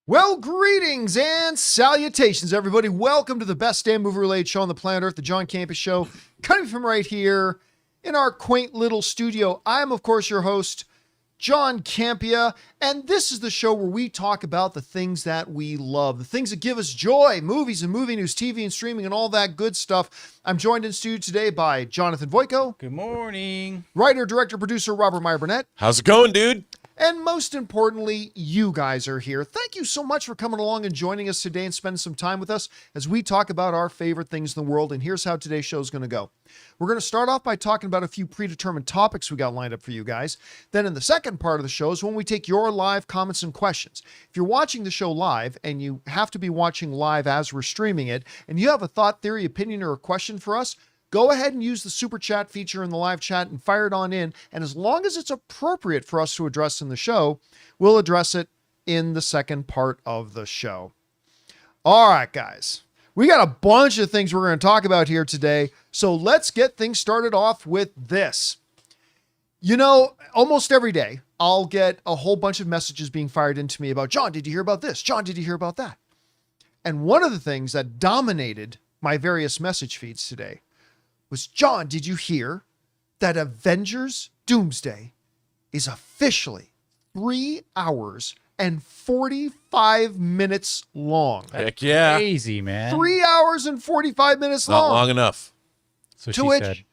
Well, greetings and salutations, everybody. Welcome to the best damn movie-related show on the planet Earth, the John Campea Show, coming from right here in our quaint little studio. I am, of course, your host, John Campea, and this is the show where we talk about the things that we love, the things that give us joy, movies and movie news, TV and streaming, and all that good stuff. I'm joined in studio today by Jonathan Voico. Good morning. Writer, director, producer, Robert Meyer Burnett. How's it going, dude? And most importantly, you guys are here. Thank you so much for coming along and joining us today and spending some time with us as we talk about our favorite things in the world. And here's how today's show is going to go. We're going to start off by talking about a few predetermined topics we got lined up for you guys. Then in the second part of the show is when we take your live comments and questions. If you're watching the show live, and you have to be watching live as we're streaming it, and you have a thought, theory, opinion, or a question for us, go ahead and use the super chat feature in the live chat and fire it on in. And as long as it's appropriate for us to address in the show, we'll address it in the second part of the show. All right, guys, we got a bunch of things we're going to talk about here today. So let's get things started off with this. You know, almost every day I'll get a whole bunch of messages being fired into me about, John, did you hear about this? John, did you hear about that? And one of the things that dominated my various message feeds today was, John, did you hear that Avengers Doomsday is officially 3 hours and 45 minutes long? Heck yeah. Crazy, man. 3 hours and 45 minutes Not long. long enough. So To she which said.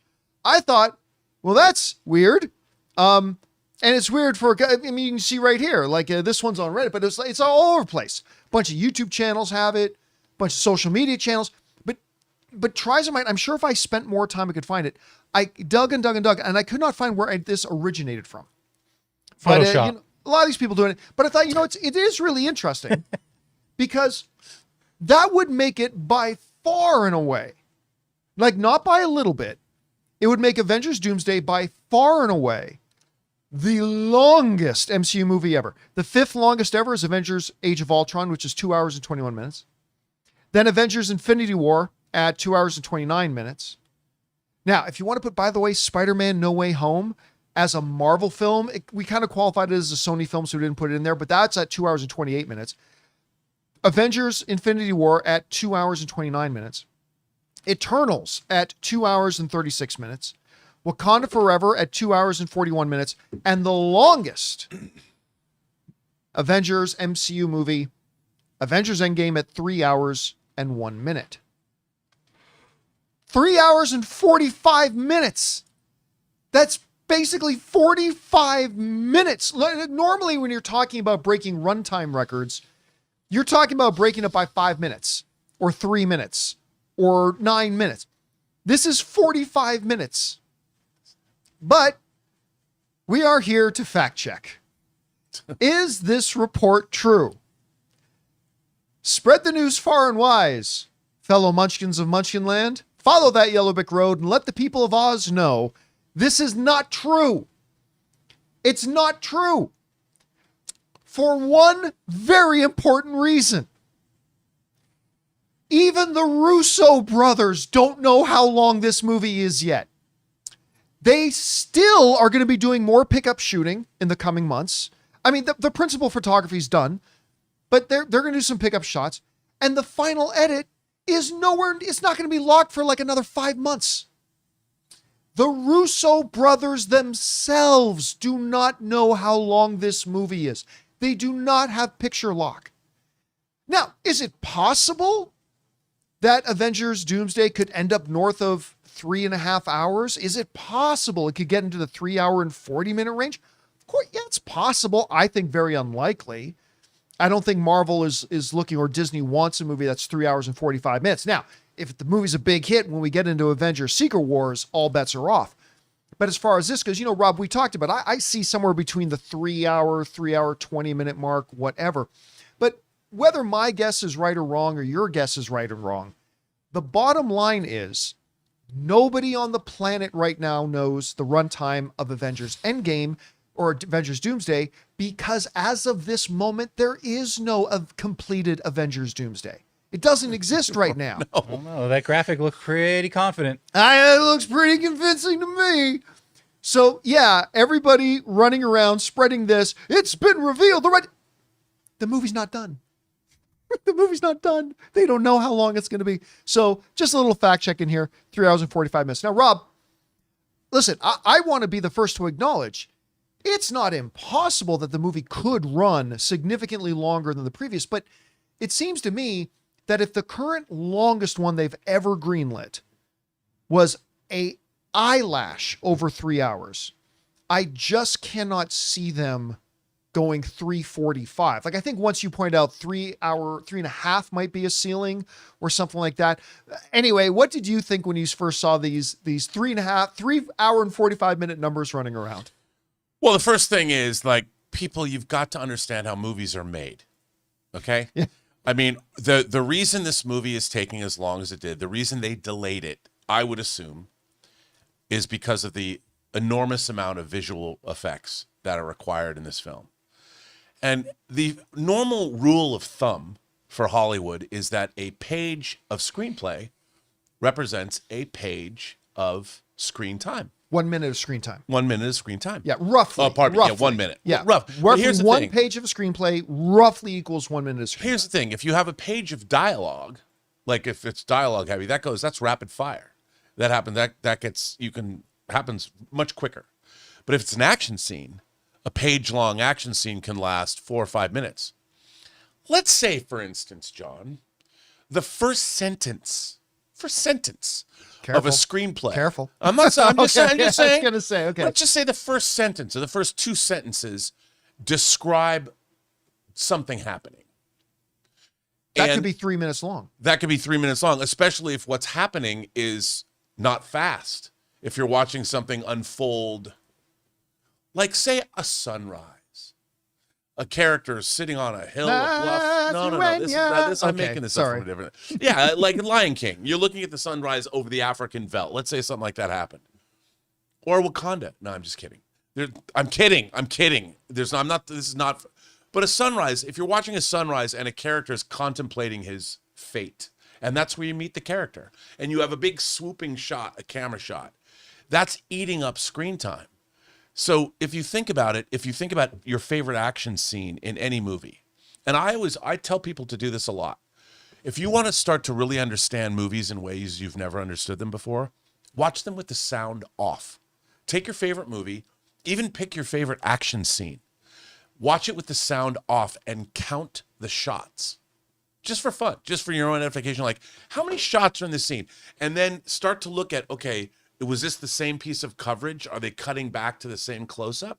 I thought, well, that's weird. And it's weird for, I mean, you can see right here, like this one's on Reddit, but it's all over the place. A bunch of YouTube channels have it, a bunch of social media channels. But Trizamite, I'm sure if I spent more time, I could find it. I dug and dug and dug, and I could not find where this originated from. Photoshop. But, a lot of these people doing it. But I thought, it is really interesting because that would make it by far and away, like not by a little bit, it would make Avengers Doomsday by far and away the longest MCU movie ever. The fifth longest ever is Avengers Age of Ultron, which is 2 hours and 21 minutes. Then Avengers Infinity War at 2 hours and 29 minutes. Now, if you want to put, by the way, Spider-Man No Way Home as a Marvel film, we kind of qualified it as a Sony film, so we didn't put it in there, but that's at 2 hours and 28 minutes. Avengers Infinity War at 2 hours and 29 minutes. Eternals at 2 hours and 36 minutes. Wakanda Forever at 2 hours and 41 minutes. And the longest Avengers MCU movie, Avengers Endgame at 3 hours and 1 minute. 3 hours and 45 minutes. That's basically 45 minutes. Normally, when you're talking about breaking runtime records, you're talking about breaking it by 5 minutes or 3 minutes or 9 minutes. This is 45 minutes. But we are here to fact check. Is this report true? Spread the news far and wide, fellow munchkins of Munchkinland. Follow that yellow brick road and let the people of Oz know this is not true. It's not true. For one very important reason. Even the Russo brothers don't know how long this movie is yet. They still are going to be doing more pickup shooting in the coming months. I mean, the principal photography is done, but they're going to do some pickup shots. And the final edit is nowhere, it's not going to be locked for like another 5 months. The Russo brothers themselves do not know how long this movie is. They do not have picture lock. Now, is it possible that Avengers Doomsday could end up north of 3.5 hours? Is it possible it could get into the 3 hour and 40 minute range? Of course, yeah, it's possible. I think very unlikely. I don't think Marvel is looking, or Disney wants a movie that's 3 hours and 45 minutes. Now, if the movie's a big hit, when we get into Avengers Secret Wars, all bets are off. But as far as this goes, Rob, we talked about, I see somewhere between the 3 hour, 20 minute mark, whatever. But whether my guess is right or wrong, or your guess is right or wrong, the bottom line is nobody on the planet right now knows the runtime of Avengers Endgame or Avengers Doomsday, because as of this moment, there is no completed Avengers Doomsday. It doesn't exist right now. I don't know. That graphic looked pretty confident. It looks pretty convincing to me. So yeah, everybody running around spreading this. It's been revealed. The movie's not done. The movie's not done. They don't know how long it's going to be. So just a little fact check in here. 3 hours and 45 minutes. Now, Rob, listen, I want to be the first to acknowledge it's not impossible that the movie could run significantly longer than the previous, but it seems to me that if the current longest one they've ever greenlit was a eyelash over 3 hours, I just cannot see them going 3:45. Like, I think once you point out 3.5 might be a ceiling or something like that. Anyway, what did you think when you first saw these 3 hour and 45 minute numbers running around? Well, the first thing is, like, people, you've got to understand how movies are made. Okay? Yeah. I mean, the reason this movie is taking as long as it did, the reason they delayed it, I would assume, is because of the enormous amount of visual effects that are required in this film. And the normal rule of thumb for Hollywood is that a page of screenplay represents a page of screen time. 1 minute of screen time. 1 minute of screen time. Yeah, roughly. Oh, pardon me. Roughly. Yeah, 1 minute. Yeah, Well, rough. But roughly here's the one thing. page of a screenplay roughly equals 1 minute of screen Here's the thing. If you have a page of dialogue, like if it's dialogue heavy, that's rapid fire. That happens. Happens much quicker. But if it's an action scene, a page-long action scene can last 4 or 5 minutes. Let's say, for instance, John, the first sentence of Careful. a screenplay. Careful. I'm not saying. I'm just Okay, saying. I'm just yeah, I was saying. gonna say, okay. Let's just say the first sentence or the first 2 sentences describe something happening. That And could be 3 minutes long. that could be 3 minutes long, especially if what's happening is not fast. If you're watching something unfold, like, say, a sunrise. A character is sitting on a hill, a bluff. No. I'm Okay, making this sorry. up from a different. Yeah, like Lion King. You're looking at the sunrise over the African veldt. Let's say something like that happened. Or Wakanda. No, I'm just kidding. I'm kidding. I'm not. This is not. But a sunrise. If you're watching a sunrise and a character is contemplating his fate, and that's where you meet the character, and you have a big swooping shot, a camera shot, that's eating up screen time. So if you think about it, if you think about your favorite action scene in any movie, and I tell people to do this a lot. If you want to start to really understand movies in ways you've never understood them before, watch them with the sound off. Take your favorite movie, even pick your favorite action scene. Watch it with the sound off and count the shots. Just for fun, just for your own edification, like, how many shots are in this scene? And then start to look at, okay, was this the same piece of coverage? Are they cutting back to the same close-up?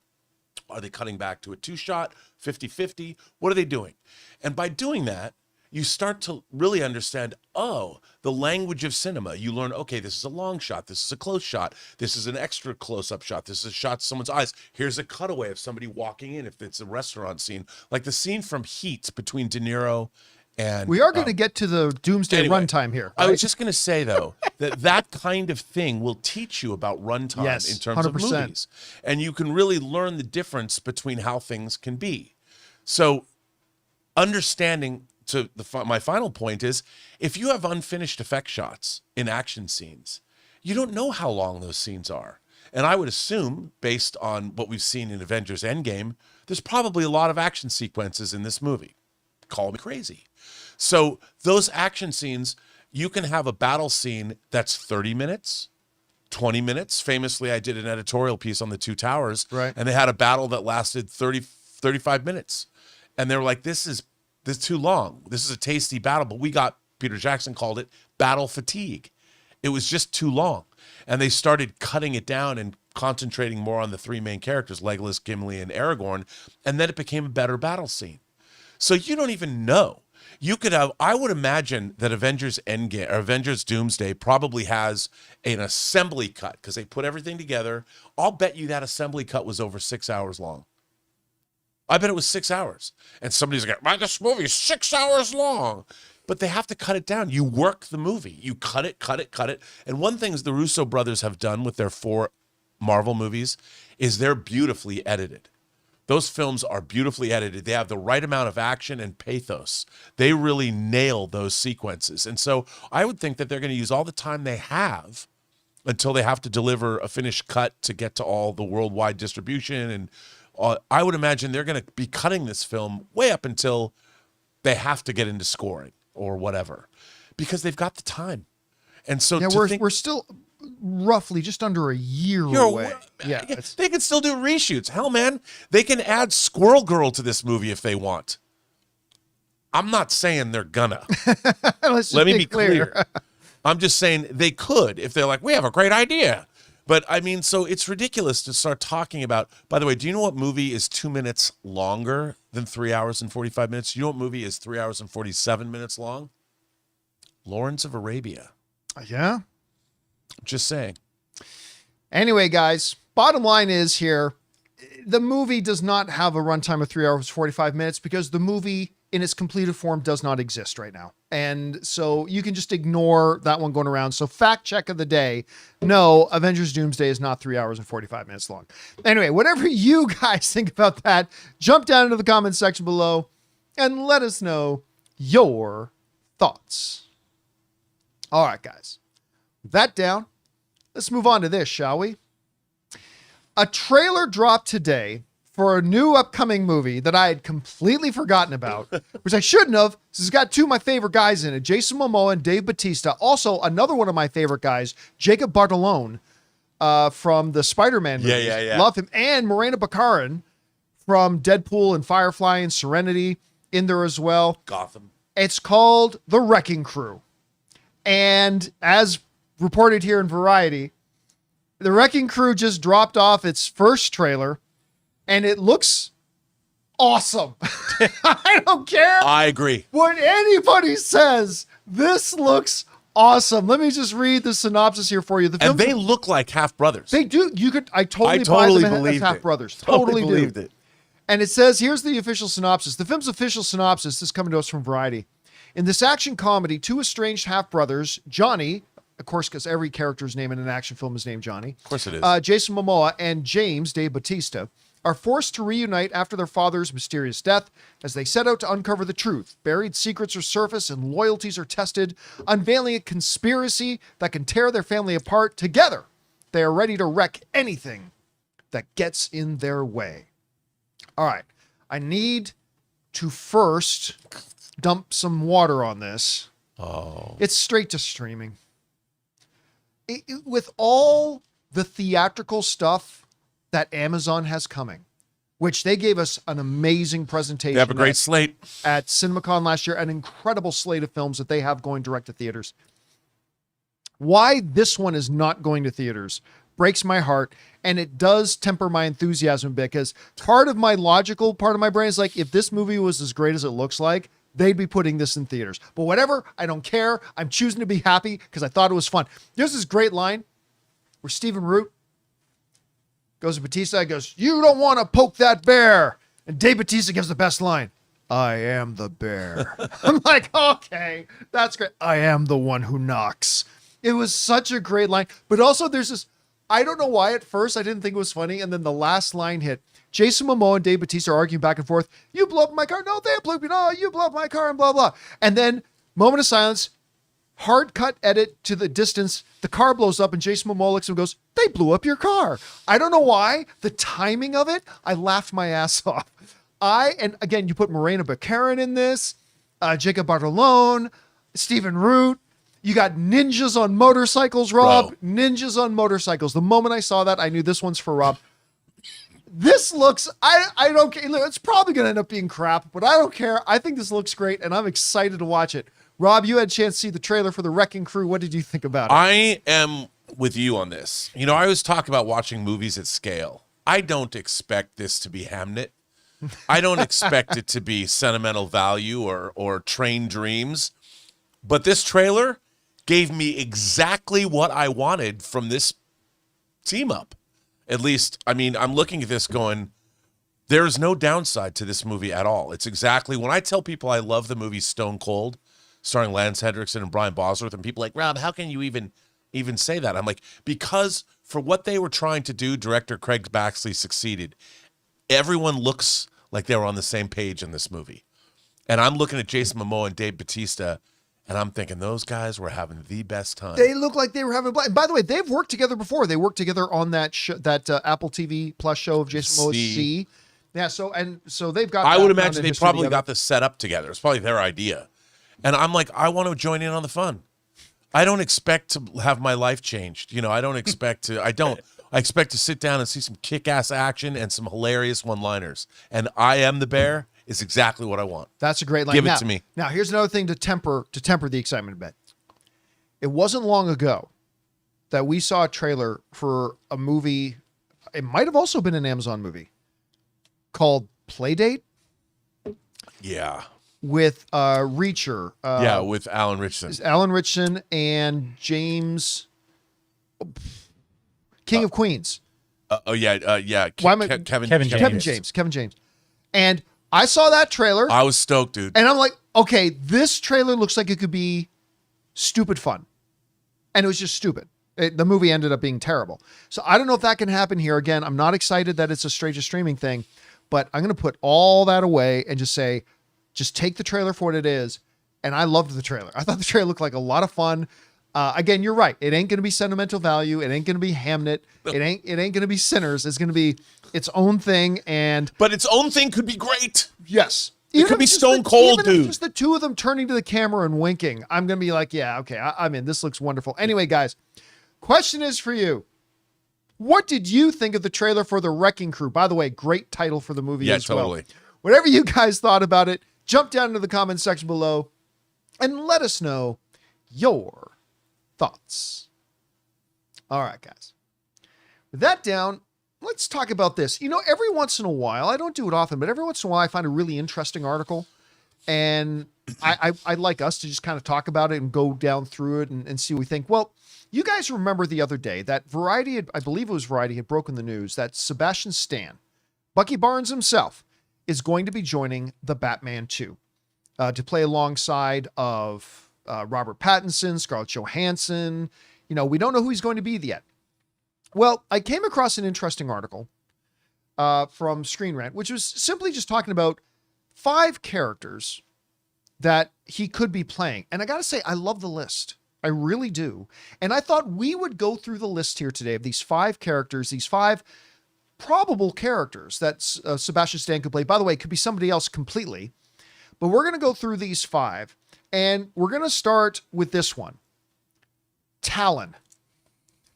Are they cutting back to a 2-shot, 50-50? What are they doing? And by doing that, you start to really understand, the language of cinema. You learn, okay, this is a long shot. This is a close shot. This is an extra close-up shot. This is a shot of someone's eyes. Here's a cutaway of somebody walking in if it's a restaurant scene. Like the scene from Heat between De Niro and... We are going to get to the Doomsday runtime here. I right? was just going to say, though, that kind of thing will teach you about runtime Yes, in terms 100%. of movies. And you can really learn the difference between how things can be. So understanding, my final point is, if you have unfinished effect shots in action scenes, you don't know how long those scenes are. And I would assume, based on what we've seen in Avengers Endgame, there's probably a lot of action sequences in this movie. Call me crazy. So those action scenes, you can have a battle scene that's 30 minutes, 20 minutes. Famously, I did an editorial piece on the Two Towers, right, and they had a battle that lasted 35 minutes. And they were like, this is too long. This is a tasty battle. But Peter Jackson called it battle fatigue. It was just too long. And they started cutting it down and concentrating more on the 3 main characters, Legolas, Gimli, and Aragorn. And then it became a better battle scene. So you don't even know. You could have, I would imagine that Avengers Endgame or Avengers Doomsday probably has an assembly cut because they put everything together. I'll bet you that assembly cut was over 6 hours long. I bet it was 6 hours. And somebody's like, man, this movie is 6 hours long. But they have to cut it down. You work the movie. You cut it. And one thing the Russo brothers have done with their 4 Marvel movies is they're beautifully edited. Those films are beautifully edited. They have the right amount of action and pathos. They really nail those sequences. And so I would think that they're going to use all the time they have until they have to deliver a finished cut to get to all the worldwide distribution. And I would imagine they're going to be cutting this film way up until they have to get into scoring or whatever because they've got the time. And so Yeah, we're still roughly just under a year away. Yeah, they can still do reshoots. Hell, man, they can add Squirrel Girl to this movie if they want. I'm not saying they're gonna. Let me be clear. I'm just saying they could if they're like, we have a great idea. But I mean, so it's ridiculous to start talking about, by the way, do you know what movie is 2 minutes longer than 3 hours and 45 minutes? You know what movie is 3 hours and 47 minutes long? Lawrence of Arabia. Yeah. Just saying. Anyway, guys, bottom line is here, the movie does not have a runtime of 3 hours, 45 minutes because the movie in its completed form does not exist right now. And so you can just ignore that one going around. So fact check of the day. No, Avengers Doomsday is not 3 hours and 45 minutes long. Anyway, whatever you guys think about that, jump down into the comment section below and let us know your thoughts. All right, guys. With that down, let's move on to this, shall we? A trailer dropped today for a new upcoming movie that I had completely forgotten about, which I shouldn't have. This has got two of my favorite guys in it, Jason Momoa and Dave Bautista. Also, another one of my favorite guys, Jacob Bartolone, from the Spider-Man movies. Yeah. Love him. And Morena Baccarin from Deadpool and Firefly and Serenity in there as well. Gotham. It's called The Wrecking Crew. And as reported here in Variety, The Wrecking Crew just dropped off its first trailer, and it looks awesome. I don't care. I agree. What anybody says. This looks awesome. Let me just read the synopsis here for you. And they look like half brothers. They do. I totally buy them as half brothers. Totally believed do. it. And it says, here's the official synopsis. The film's official synopsis, this is coming to us from Variety. In this action comedy, two estranged half-brothers, Jonny, of course, because every character's name in an action film is named Jonny. Of course it is. Jason Momoa and James, Dave Bautista, are forced to reunite after their father's mysterious death as they set out to uncover the truth. Buried secrets are surfaced and loyalties are tested, unveiling a conspiracy that can tear their family apart. Together, they are ready to wreck anything that gets in their way. All right, I need to first dump some water on this. Oh. It's straight to streaming. With all the theatrical stuff that Amazon has coming, which they gave us an amazing presentation. They have a great slate at CinemaCon last year, an incredible slate of films that they have going direct to theaters. Why this one is not going to theaters breaks my heart, and it does temper my enthusiasm a bit, because part of my logical part of my brain is like, if this movie was as great as it looks like, they'd be putting this in theaters. But whatever, I don't care. I'm choosing to be happy because I thought it was fun. There's this great line where Stephen Root goes to Bautista and goes, "You don't want to poke that bear." And Dave Bautista gives the best line, "I am the bear." I'm like, okay, that's great. I am the one who knocks. It was such a great line. But also there's this, I don't know why at first I didn't think it was funny. And then the last line hit. Jason Momoa and Dave Bautista are arguing back and forth. "You blew up my car." "No, they blew up. No, you blew up my car," and blah, blah. And then moment of silence, hard cut edit to the distance. The car blows up and Jason Momoa looks at him and goes, "They blew up your car." I don't know why. The timing of it, I laughed my ass off. And again, you put Morena Baccarin in this, Jacob Bartolone, Stephen Root. You got ninjas on motorcycles, Rob. Bro. Ninjas on motorcycles. The moment I saw that, I knew this one's for Rob. This looks, I don't care. It's probably going to end up being crap, but I don't care. I think this looks great, and I'm excited to watch it. Rob, you had a chance to see the trailer for The Wrecking Crew. What did you think about it? I am with you on this. You know, I always talk about watching movies at scale. I don't expect this to be Hamnet. I don't expect it to be sentimental value or train dreams. But this trailer gave me exactly what I wanted from this team up. At least, I mean, I'm looking at this going, there's no downside to this movie at all. It's exactly, when I tell people I love the movie Stone Cold, starring Lance Henriksen and Brian Bosworth, and people are like, "Rob, how can you even say that?" I'm like, because for what they were trying to do, director Craig Baxley succeeded. Everyone looks like they were on the same page in this movie. And I'm looking at Jason Momoa and Dave Bautista, and I'm thinking those guys were having the best time. They look like they were having a blast. And by the way, they've worked together before. They worked together on that Apple TV Plus show of Jason Momoa's C. Yeah. So they've got. I would background imagine and they history probably together. got this set up together. It's probably their idea. And I'm like, I want to join in on the fun. I don't expect to have my life changed. You know, I expect to sit down and see some kick-ass action and some hilarious one-liners. And I am the bear is exactly what I want. That's a great line. Give it Now- to me. Now, here's another thing to temper the excitement a bit. It wasn't long ago that we saw a trailer for a movie. It might have also been an Amazon movie called Playdate Yeah. with Reacher. Yeah, with Alan Richardson. Alan Richardson and James, King of Queens. Yeah. Why am I- Kevin James. Kevin James. And I saw that trailer I was stoked, dude. and I'm like, okay, this trailer looks like it could be stupid fun. And it was just stupid. The movie ended up being terrible. So I don't know if that can happen here. Again, I'm not excited that it's a straight to streaming thing, but I'm going to put all that away and just say, just take the trailer for what it is. And I loved the trailer. I thought the trailer looked like a lot of fun. Again, you're right. It ain't going to be sentimental value. It ain't going to be Hamnet. It ain't going to be Sinners. It's going to be its own thing. And But its own thing could be great. yes, It could if be it's just stone cold, even if dude. Just the two of them turning to the camera and winking. I'm going to be like, yeah, okay, I'm in. This looks wonderful. Anyway, guys, question is for you. What did you think of the trailer for The Wrecking Crew? By the way, great title for the movie Yeah, as totally. well. Whatever you guys thought about it, jump down into the comment section below and let us know your thoughts. All right, guys. With that down, let's talk about this. You know, every once in a while, I don't do it often, but every once in a while I find a really interesting article. And I'd like us to just kind of talk about it and go down through it and see what we think. Well, you guys remember the other day that Variety, I believe it was Variety, had broken the news that Sebastian Stan, Bucky Barnes himself, is going to be joining the Batman 2 to play alongside of Robert Pattinson, Scarlett Johansson. You know, we don't know who he's going to be yet. Well, I came across an interesting article from Screen Rant, which was simply just talking about 5 characters that he could be playing. And I got to say, I love the list. I really do. And I thought we would go through the list here today of these 5 characters, these 5 probable characters that Sebastian Stan could play. By the way, it could be somebody else completely. But we're going to go through these 5. And we're going to start with this one. Talon.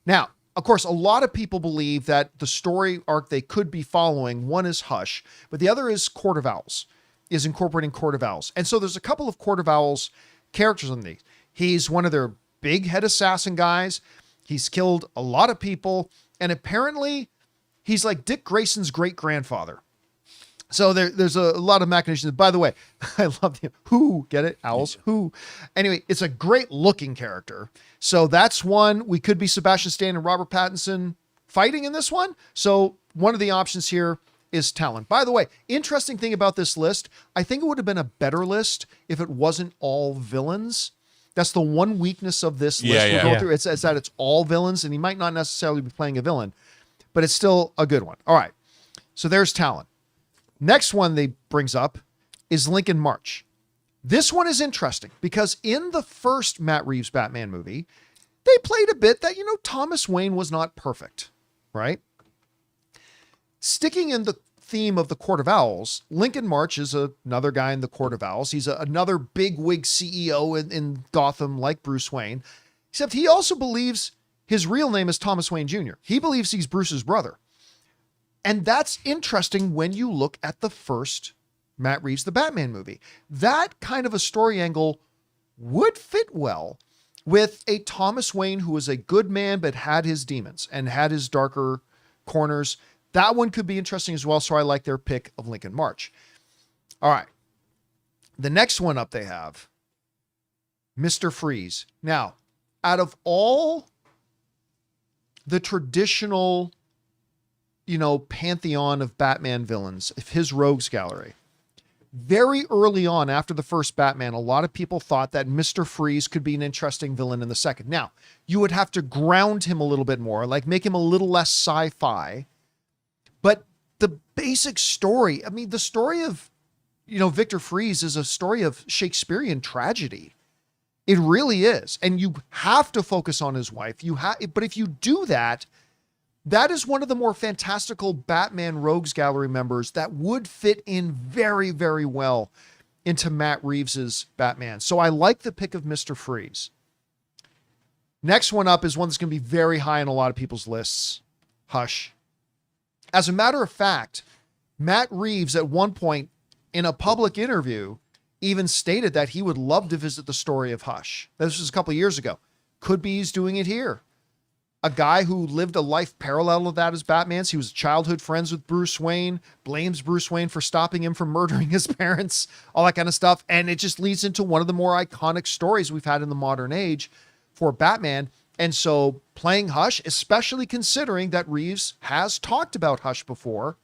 Now, of course, a lot of people believe that the story arc they could be following, one is Hush, but the other is Court of Owls, is incorporating Court of Owls. And so there's a couple of Court of Owls characters in these. He's one of their big head assassin guys. He's killed a lot of people. And apparently he's like Dick Grayson's great grandfather. So there's a lot of machinations. By the way, I love the who, get it? Owls, who. Anyway, it's a great looking character. So that's one. We could be Sebastian Stan and Robert Pattinson fighting in this one. So one of the options here is Talon. By the way, interesting thing about this list, I think it would have been a better list if it wasn't all villains. That's the one weakness of this list we're going through. It's that it's all villains, and he might not necessarily be playing a villain, but it's still a good one. All right. So there's Talon. Next one they brings up is Lincoln March. This one is interesting because in the first Matt Reeves Batman movie, they played a bit that, you know, Thomas Wayne was not perfect, right? Sticking in the theme of the Court of Owls, Lincoln March is another guy in the Court of Owls. He's another big wig CEO in Gotham like Bruce Wayne, except he also believes his real name is Thomas Wayne Jr. He believes he's Bruce's brother. And that's interesting when you look at the first Matt Reeves, the Batman movie. That kind of a story angle would fit well with a Thomas Wayne who was a good man, but had his demons and had his darker corners. That one could be interesting as well. So I like their pick of Lincoln March. All right. The next one up they have Mr. Freeze. Now, out of all the traditional, you know, pantheon of Batman villains, if his rogues gallery, very early on after the first Batman, a lot of people thought that Mr. Freeze could be an interesting villain in the second. Now, you would have to ground him a little bit more, like make him a little less sci-fi. But the basic story, I mean, the story of, you know, Victor Freeze is a story of Shakespearean tragedy. It really is. And you have to focus on his wife. But if you do that, that is one of the more fantastical Batman Rogues Gallery members that would fit in very, very well into Matt Reeves's Batman. So I like the pick of Mr. Freeze. Next one up is one that's going to be very high on a lot of people's lists. Hush. As a matter of fact, Matt Reeves at one point in a public interview even stated that he would love to visit the story of Hush. This was a couple of years ago. Could be he's doing it here. A guy who lived a life parallel to that as Batman's. He was childhood friends with Bruce Wayne, blames Bruce Wayne for stopping him from murdering his parents, all that kind of stuff. And it just leads into one of the more iconic stories we've had in the modern age for Batman. And so playing Hush, especially considering that Reeves has talked about Hush before,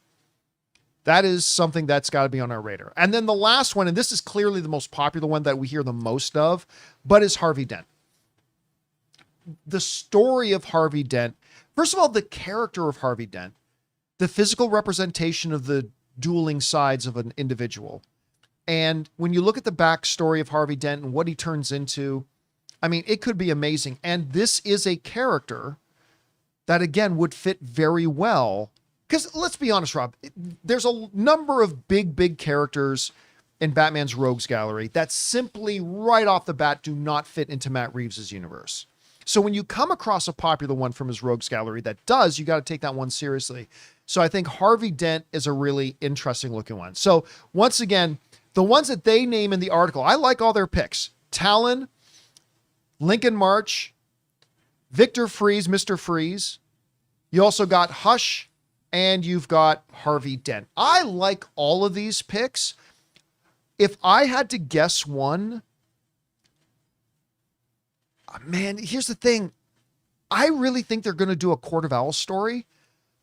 that is something that's got to be on our radar. And then the last one, and this is clearly the most popular one that we hear the most of, but is Harvey Dent. The story of Harvey Dent, first of all, the character of Harvey Dent, the physical representation of the dueling sides of an individual. And when you look at the backstory of Harvey Dent and what he turns into, I mean, it could be amazing. And this is a character that, again, would fit very well. Because let's be honest, Rob, there's a number of big characters in Batman's Rogues Gallery that simply right off the bat do not fit into Matt Reeves's universe. So when you come across a popular one from his Rogues Gallery that does, you got to take that one seriously. So I think Harvey Dent is a really interesting looking one. So once again, the ones that they name in the article, I like all their picks. Talon, Lincoln March, Victor Freeze, Mr. Freeze. You also got Hush, and you've got Harvey Dent. I like all of these picks. If I had to guess one, man, here's the thing. I really think they're going to do a Court of Owls story,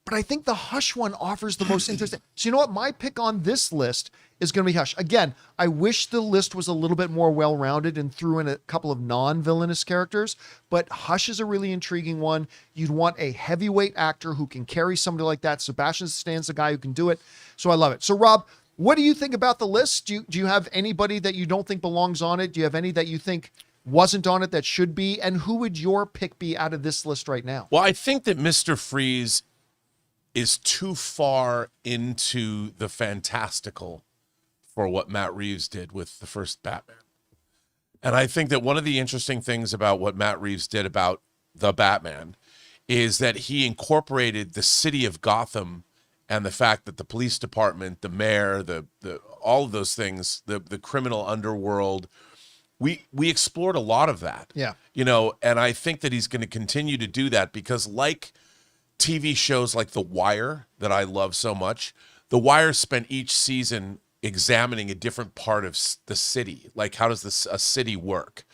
but I think the Hush one offers the most interesting. So you know what? My pick on this list is going to be Hush. Again, I wish the list was a little bit more well-rounded and threw in a couple of non-villainous characters, but Hush is a really intriguing one. You'd want a heavyweight actor who can carry somebody like that. Sebastian Stan's the guy who can do it. So I love it. So Rob, what do you think about the list? Do you have anybody that you don't think belongs on it? Do you have any that you think wasn't on it that should be? And who would your pick be out of this list right now? Well, I think that Mr. Freeze is too far into the fantastical for what Matt Reeves did with the first Batman. And I think that one of the interesting things about what Matt Reeves did about the Batman is that he incorporated the city of Gotham and the fact that the police department, the mayor, the all of those things, the criminal underworld, we explored a lot of that. Yeah. You know, and I think that he's going to continue to do that because like TV shows like The Wire that I love so much, The Wire spent each season examining a different part of the city. Like, how does a city work?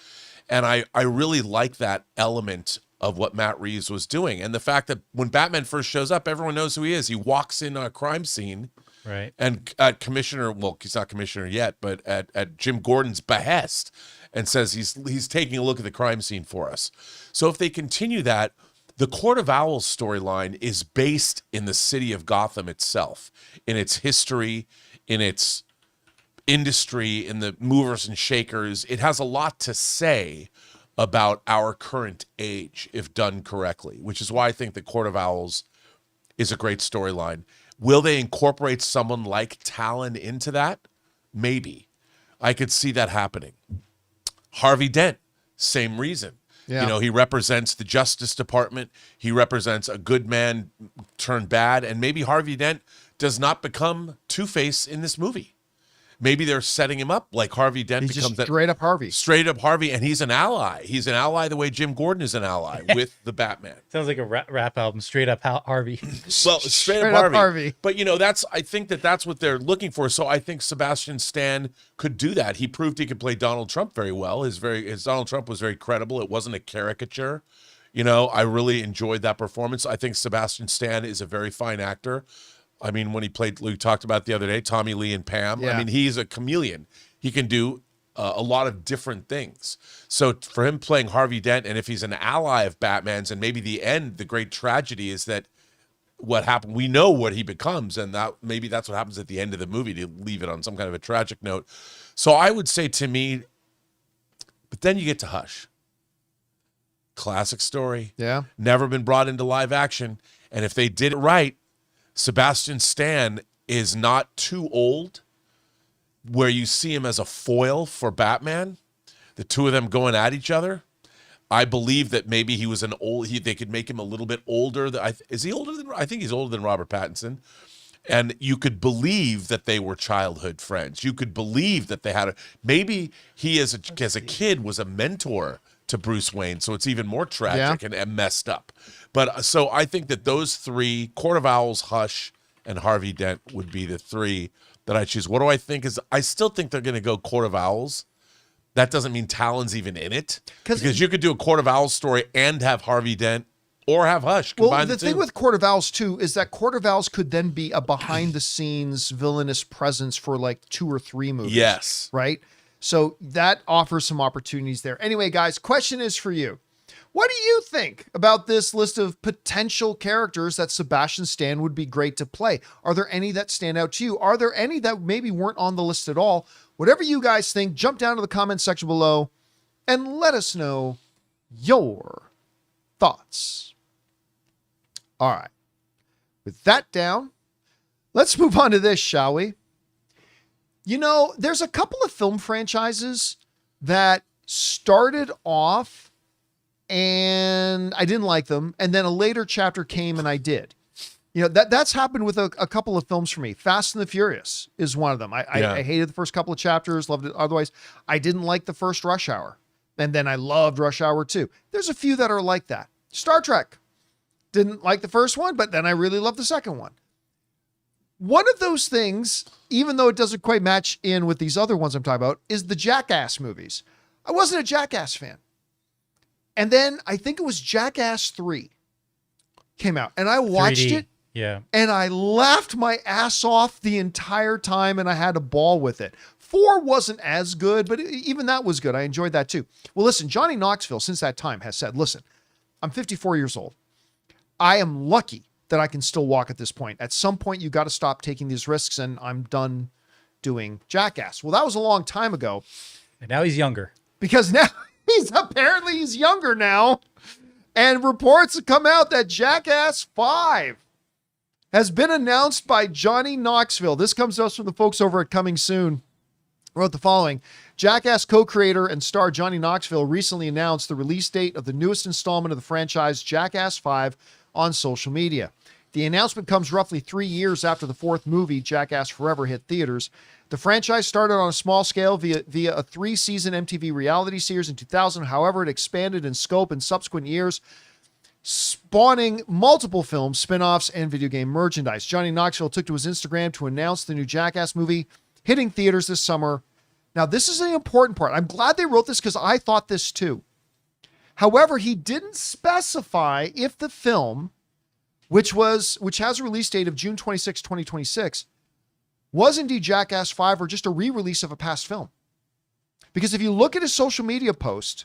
And I really like that element of what Matt Reeves was doing. And the fact that when Batman first shows up, everyone knows who he is. He walks in a crime scene. Right. And at Commissioner, well, he's not Commissioner yet, but at Jim Gordon's behest, and says he's taking a look at the crime scene for us. So if they continue that, the Court of Owls storyline is based in the city of Gotham itself, in its history, in its industry, in the movers and shakers. It has a lot to say about our current age if done correctly, which is why I think the Court of Owls is a great storyline. Will they incorporate someone like Talon into that? Maybe. I could see that happening. Harvey Dent, same reason. Yeah. You know, he represents the Justice Department. He represents a good man turned bad. And maybe Harvey Dent does not become Two-Face in this movie. Maybe they're setting him up like Harvey Dent He's becomes just straight up Harvey. Straight up Harvey, and he's an ally. He's an ally the way Jim Gordon is an ally with the Batman. Sounds like a rap album, Straight Up Harvey. Well, straight up Harvey. But you know, I think that's what they're looking for. So I think Sebastian Stan could do that. He proved he could play Donald Trump very well. His Donald Trump was very credible. It wasn't a caricature. You know, I really enjoyed that performance. I think Sebastian Stan is a very fine actor. I mean, when he played, we talked about the other day, Tommy Lee and Pam. Yeah. I mean, he's a chameleon. He can do a lot of different things. So for him playing Harvey Dent, and if he's an ally of Batman's, and maybe the great tragedy is that what happened, we know what he becomes, and that maybe that's what happens at the end of the movie, to leave it on some kind of a tragic note. So I would say to me, but then you get to Hush. Classic story. Yeah. Never been brought into live action. And if they did it right, Sebastian Stan is not too old where you see him as a foil for Batman. The two of them going at each other. I believe that maybe he was they could make him a little bit older. Is he older than, I think he's older than Robert Pattinson. And you could believe that they were childhood friends. You could believe that they had maybe he as a kid was a mentor to Bruce Wayne. So it's even more tragic and messed up. But so I think that those three, Court of Owls, Hush, and Harvey Dent would be the three that I choose. What do I think is, I still think they're going to go Court of Owls. That doesn't mean Talon's even in it. Because you could do a Court of Owls story and have Harvey Dent or have Hush. Well, the thing with Court of Owls, too, is that Court of Owls could then be a behind-the-scenes villainous presence for like 2 or 3 movies. Yes. Right? So that offers some opportunities there. Anyway, guys, question is for you. What do you think about this list of potential characters that Sebastian Stan would be great to play? Are there any that stand out to you? Are there any that maybe weren't on the list at all? Whatever you guys think, jump down to the comment section below and let us know your thoughts. All right. With that down, let's move on to this, shall we? You know, there's a couple of film franchises that started off and I didn't like them, and then a later chapter came and I did. You know, that's happened with a couple of films for me. Fast and the Furious is one of them. I hated the first couple of chapters, loved it otherwise. I didn't like the first Rush Hour, and then I loved Rush Hour 2. There's a few that are like that. Star Trek. Didn't like the first one, but then I really loved the second one. One of those things, even though it doesn't quite match in with these other ones I'm talking about, is the Jackass movies. I wasn't a Jackass fan. And then I think it was Jackass 3 came out, and I watched 3D. it. Yeah. And I laughed my ass off the entire time, and I had a ball with it. 4 wasn't as good, but even that was good. I enjoyed that too. Well, listen, Johnny Knoxville, since that time, has said, listen, I'm 54 years old. I am lucky that I can still walk at this point. At some point, you got to stop taking these risks, and I'm done doing Jackass. Well, that was a long time ago. And now he's younger. Because now he's younger now. And reports have come out that Jackass 5 has been announced by Johnny Knoxville. This comes to us from the folks over at Coming Soon. Wrote the following. Jackass co-creator and star Johnny Knoxville recently announced the release date of the newest installment of the franchise, Jackass 5, on social media. The announcement comes roughly 3 years after the 4th movie, Jackass Forever, hit theaters. The franchise started on a small scale via a 3-season MTV reality series in 2000. However, it expanded in scope in subsequent years, spawning multiple films, spin-offs, and video game merchandise. Johnny Knoxville took to his Instagram to announce the new Jackass movie hitting theaters this summer. Now, this is the important part. I'm glad they wrote this because I thought this too. However, he didn't specify if the film, which has a release date of June 26, 2026, was indeed Jackass 5 or just a re-release of a past film. Because if you look at his social media post,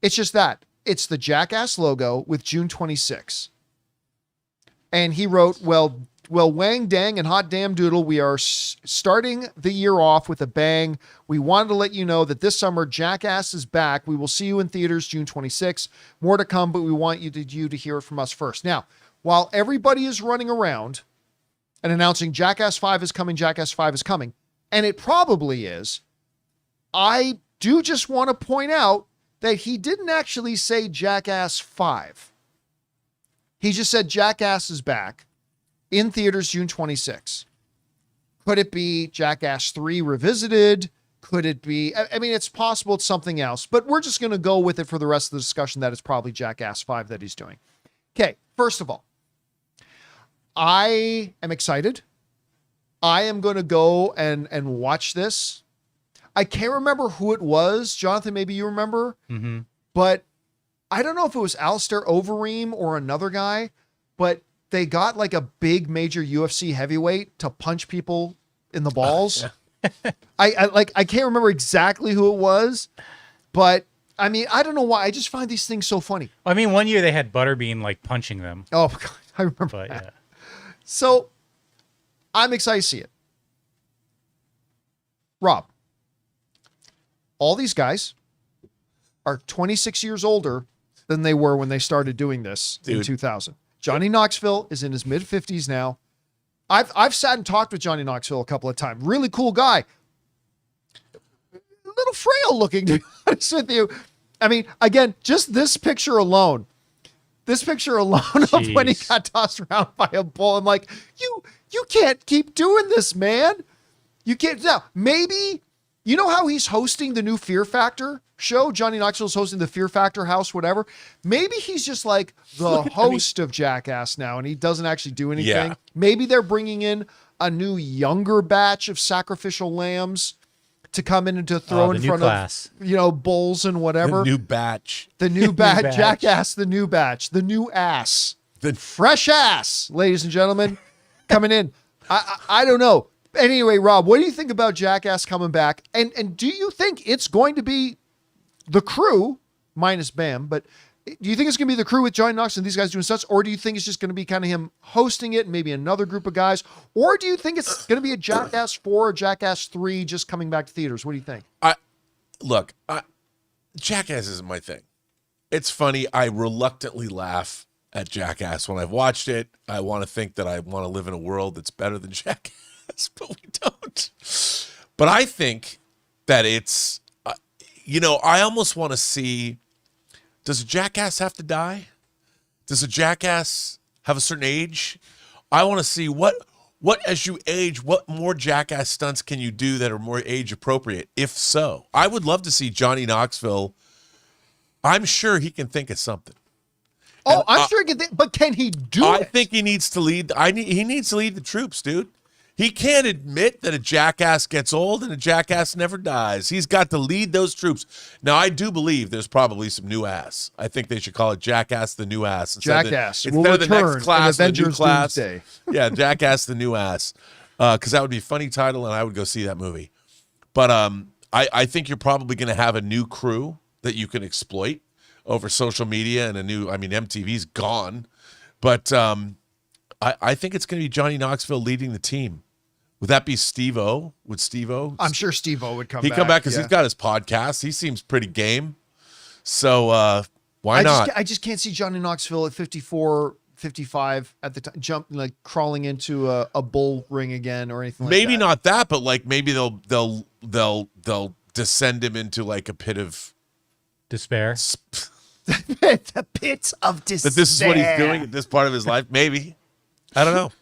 it's just that. It's the Jackass logo with June 26. And he wrote, well, wang dang and hot damn doodle, we are starting the year off with a bang. We wanted to let you know that this summer Jackass is back. We will see you in theaters June 26. More to come, but we want you to hear it from us first. Now, while everybody is running around and announcing Jackass 5 is coming, Jackass 5 is coming, and it probably is, I do just want to point out that he didn't actually say Jackass 5. He just said Jackass is back in theaters June 26. Could it be Jackass 3 revisited? Could it be, I mean, it's possible it's something else, but we're just going to go with it for the rest of the discussion that it's probably Jackass 5 that he's doing. Okay, first of all, I am excited. I am going to go and watch this. I can't remember who it was. Jonathan, maybe you remember. Mm-hmm. But I don't know if it was Alistair Overeem or another guy, but they got like a big major UFC heavyweight to punch people in the balls. I can't remember exactly who it was, but I mean, I don't know why. I just find these things so funny. I mean, one year they had Butterbean like punching them. Oh, God, I remember But that. yeah. So I'm excited to see it. Rob, all these guys are 26 years older than they were when they started doing this in Dude. 2000. Johnny Knoxville is in his mid-50s now. I've sat and talked with Johnny Knoxville a couple of times. Really cool guy. A little frail looking, to be honest with you. I mean, again, just this picture alone of when he Jeez. got tossed around by a bull. I'm like, you can't keep doing this, man. You can't. Now, maybe, you know how he's hosting the new Fear Factor show? Johnny Knoxville's hosting the Fear Factor house, whatever. Maybe he's just like the host of Jackass now, and he doesn't actually do anything. Yeah. Maybe they're bringing in a new younger batch of sacrificial lambs to come in and to throw the in new front class. of, bulls and whatever. The new batch. The new batch, batch. Jackass, the new batch, the new ass, The fresh ass, ladies and gentlemen, coming in. I don't know. Anyway, Rob, what do you think about Jackass coming back? And do you think it's going to be the crew minus Bam? But do you think it's going to be the crew with Johnny Knoxville and these guys doing such, or do you think it's just going to be kind of him hosting it and maybe another group of guys, or do you think it's going to be a Jackass 4 or Jackass 3 just coming back to theaters? What do you think? Look, Jackass isn't my thing. It's funny. I reluctantly laugh at Jackass when I've watched it. I want to think that I want to live in a world that's better than Jackass, but we don't. But I think that it's, I almost want to see, does a Jackass have to die? Does a Jackass have a certain age? I want to see what as you age, what more Jackass stunts can you do that are more age appropriate? If so, I would love to see Johnny Knoxville. I'm sure he can think of something. Oh, I'm sure he can think, but can he do I it? think he needs to lead. He needs to lead the troops, dude. He can't admit that a Jackass gets old and a Jackass never dies. He's got to lead those troops. Now, I do believe there's probably some new ass. I think they should call it Jackass the New Ass. Jackass Instead will of the return next class, in the new Avengers class. Doomsday. Yeah, Jackass the New Ass. Because that would be a funny title, and I would go see that movie. But I think you're probably going to have a new crew that you can exploit over social media and MTV's gone. But I think it's going to be Johnny Knoxville leading the team. Would that be Steve-O? Would Steve-O? I'm sure Steve-O would come He'd back. come back because yeah. he's got his podcast. He seems pretty game. So why not? I just can't see Johnny Knoxville at 54, 55 at the time, crawling into a bull ring again or anything like Maybe that. not that, but like maybe they'll descend him into like a pit of Despair. The pits of despair. that this is what he's doing at this part of his life. Maybe. I don't know.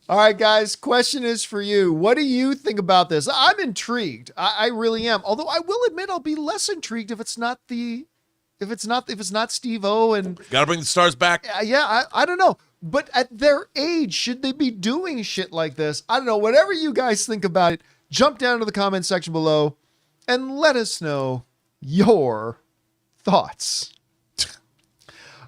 All right, guys, question is for you. What do you think about this? I'm intrigued. I really am. Although I will admit I'll be less intrigued if it's not Steve-O and Gotta bring the stars back. I don't know. But at their age, should they be doing shit like this? I don't know. Whatever you guys think about it, jump down to the comment section below and let us know your thoughts.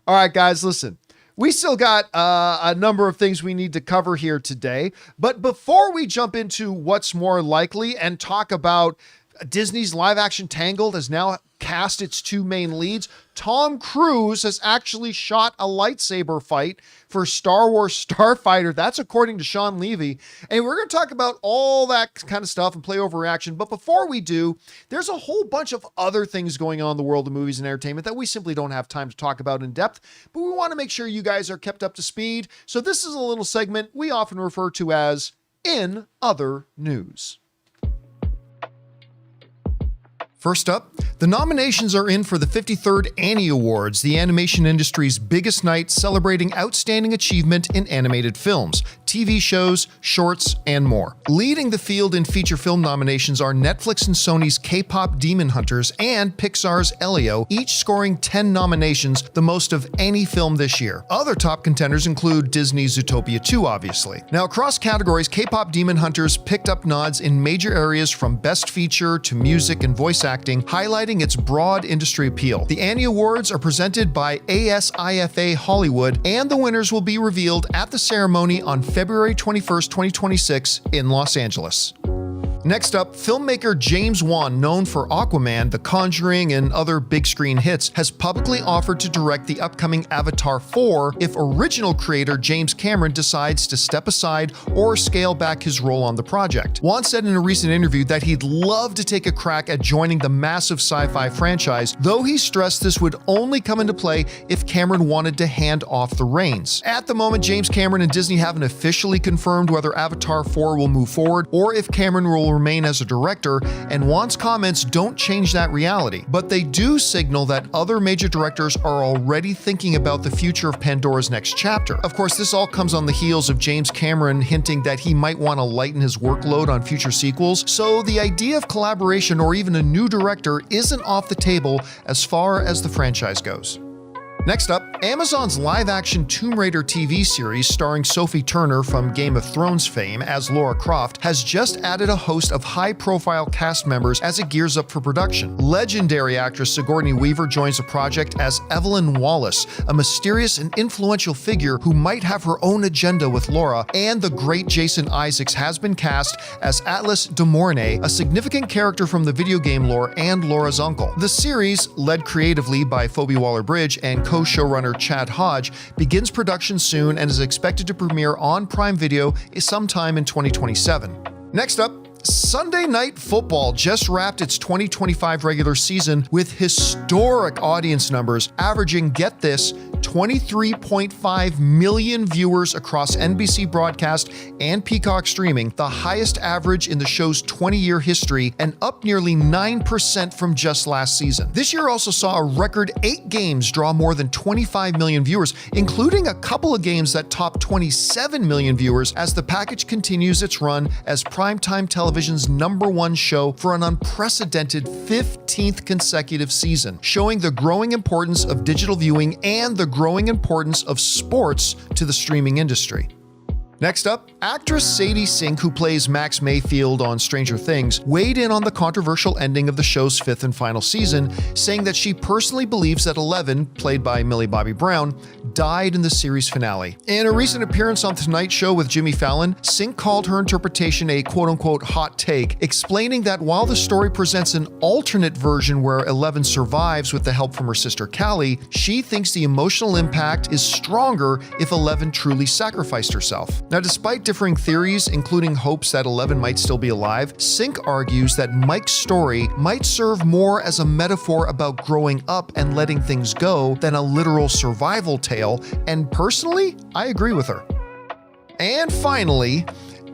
All right, guys, listen. We still got a number of things we need to cover here today. But before we jump into what's more likely and talk about Disney's live action Tangled has now cast its two main leads, Tom Cruise has actually shot a lightsaber fight for Star Wars Starfighter. That's according to Sean Levy. And we're going to talk about all that kind of stuff and play overreaction. But before we do, there's a whole bunch of other things going on in the world of movies and entertainment that we simply don't have time to talk about in depth. But we want to make sure you guys are kept up to speed. So this is a little segment we often refer to as In Other News. First up, the nominations are in for the 53rd Annie Awards, the animation industry's biggest night celebrating outstanding achievement in animated films, TV shows, shorts, and more. Leading the field in feature film nominations are Netflix and Sony's K-pop Demon Hunters and Pixar's Elio, each scoring 10 nominations, the most of any film this year. Other top contenders include Disney's Zootopia 2, obviously. Now, across categories, K-pop Demon Hunters picked up nods in major areas from Best Feature to music and voice acting, highlighting its broad industry appeal. The Annie Awards are presented by ASIFA Hollywood, and the winners will be revealed at the ceremony on February 21st, 2026 in Los Angeles. Next up, filmmaker James Wan, known for Aquaman, The Conjuring, and other big screen hits, has publicly offered to direct the upcoming Avatar 4 if original creator James Cameron decides to step aside or scale back his role on the project. Wan said in a recent interview that he'd love to take a crack at joining the massive sci-fi franchise, though he stressed this would only come into play if Cameron wanted to hand off the reins. At the moment, James Cameron and Disney haven't officially confirmed whether Avatar 4 will move forward or if Cameron will remain as a director, and Wan's comments don't change that reality. But they do signal that other major directors are already thinking about the future of Pandora's next chapter. Of course, this all comes on the heels of James Cameron hinting that he might want to lighten his workload on future sequels, so the idea of collaboration or even a new director isn't off the table as far as the franchise goes. Next up, Amazon's live-action Tomb Raider TV series starring Sophie Turner from Game of Thrones fame as Lara Croft has just added a host of high-profile cast members as it gears up for production. Legendary actress Sigourney Weaver joins the project as Evelyn Wallace, a mysterious and influential figure who might have her own agenda with Laura, and the great Jason Isaacs has been cast as Atlas de Mornay, a significant character from the video game lore and Laura's uncle. The series, led creatively by Phoebe Waller-Bridge and co-showrunner Chad Hodge, begins production soon and is expected to premiere on Prime Video sometime in 2027. Next up, Sunday Night Football just wrapped its 2025 regular season with historic audience numbers, averaging, get this, 23.5 million viewers across NBC broadcast and Peacock streaming, the highest average in the show's 20-year history and up nearly 9% from just last season. This year also saw a record 8 games draw more than 25 million viewers, including a couple of games that topped 27 million viewers as the package continues its run as primetime television's #1 show for an unprecedented 15th consecutive season, showing the growing importance of digital viewing and the growing importance of sports to the streaming industry. Next up, actress Sadie Sink, who plays Max Mayfield on Stranger Things, weighed in on the controversial ending of the show's 5th and final season, saying that she personally believes that Eleven, played by Millie Bobby Brown, died in the series finale. In a recent appearance on The Tonight Show with Jimmy Fallon, Sink called her interpretation a quote-unquote hot take, explaining that while the story presents an alternate version where Eleven survives with the help from her sister Callie, she thinks the emotional impact is stronger if Eleven truly sacrificed herself. Now, despite differing theories, including hopes that Eleven might still be alive, Sink argues that Mike's story might serve more as a metaphor about growing up and letting things go than a literal survival tale, and personally, I agree with her. And finally,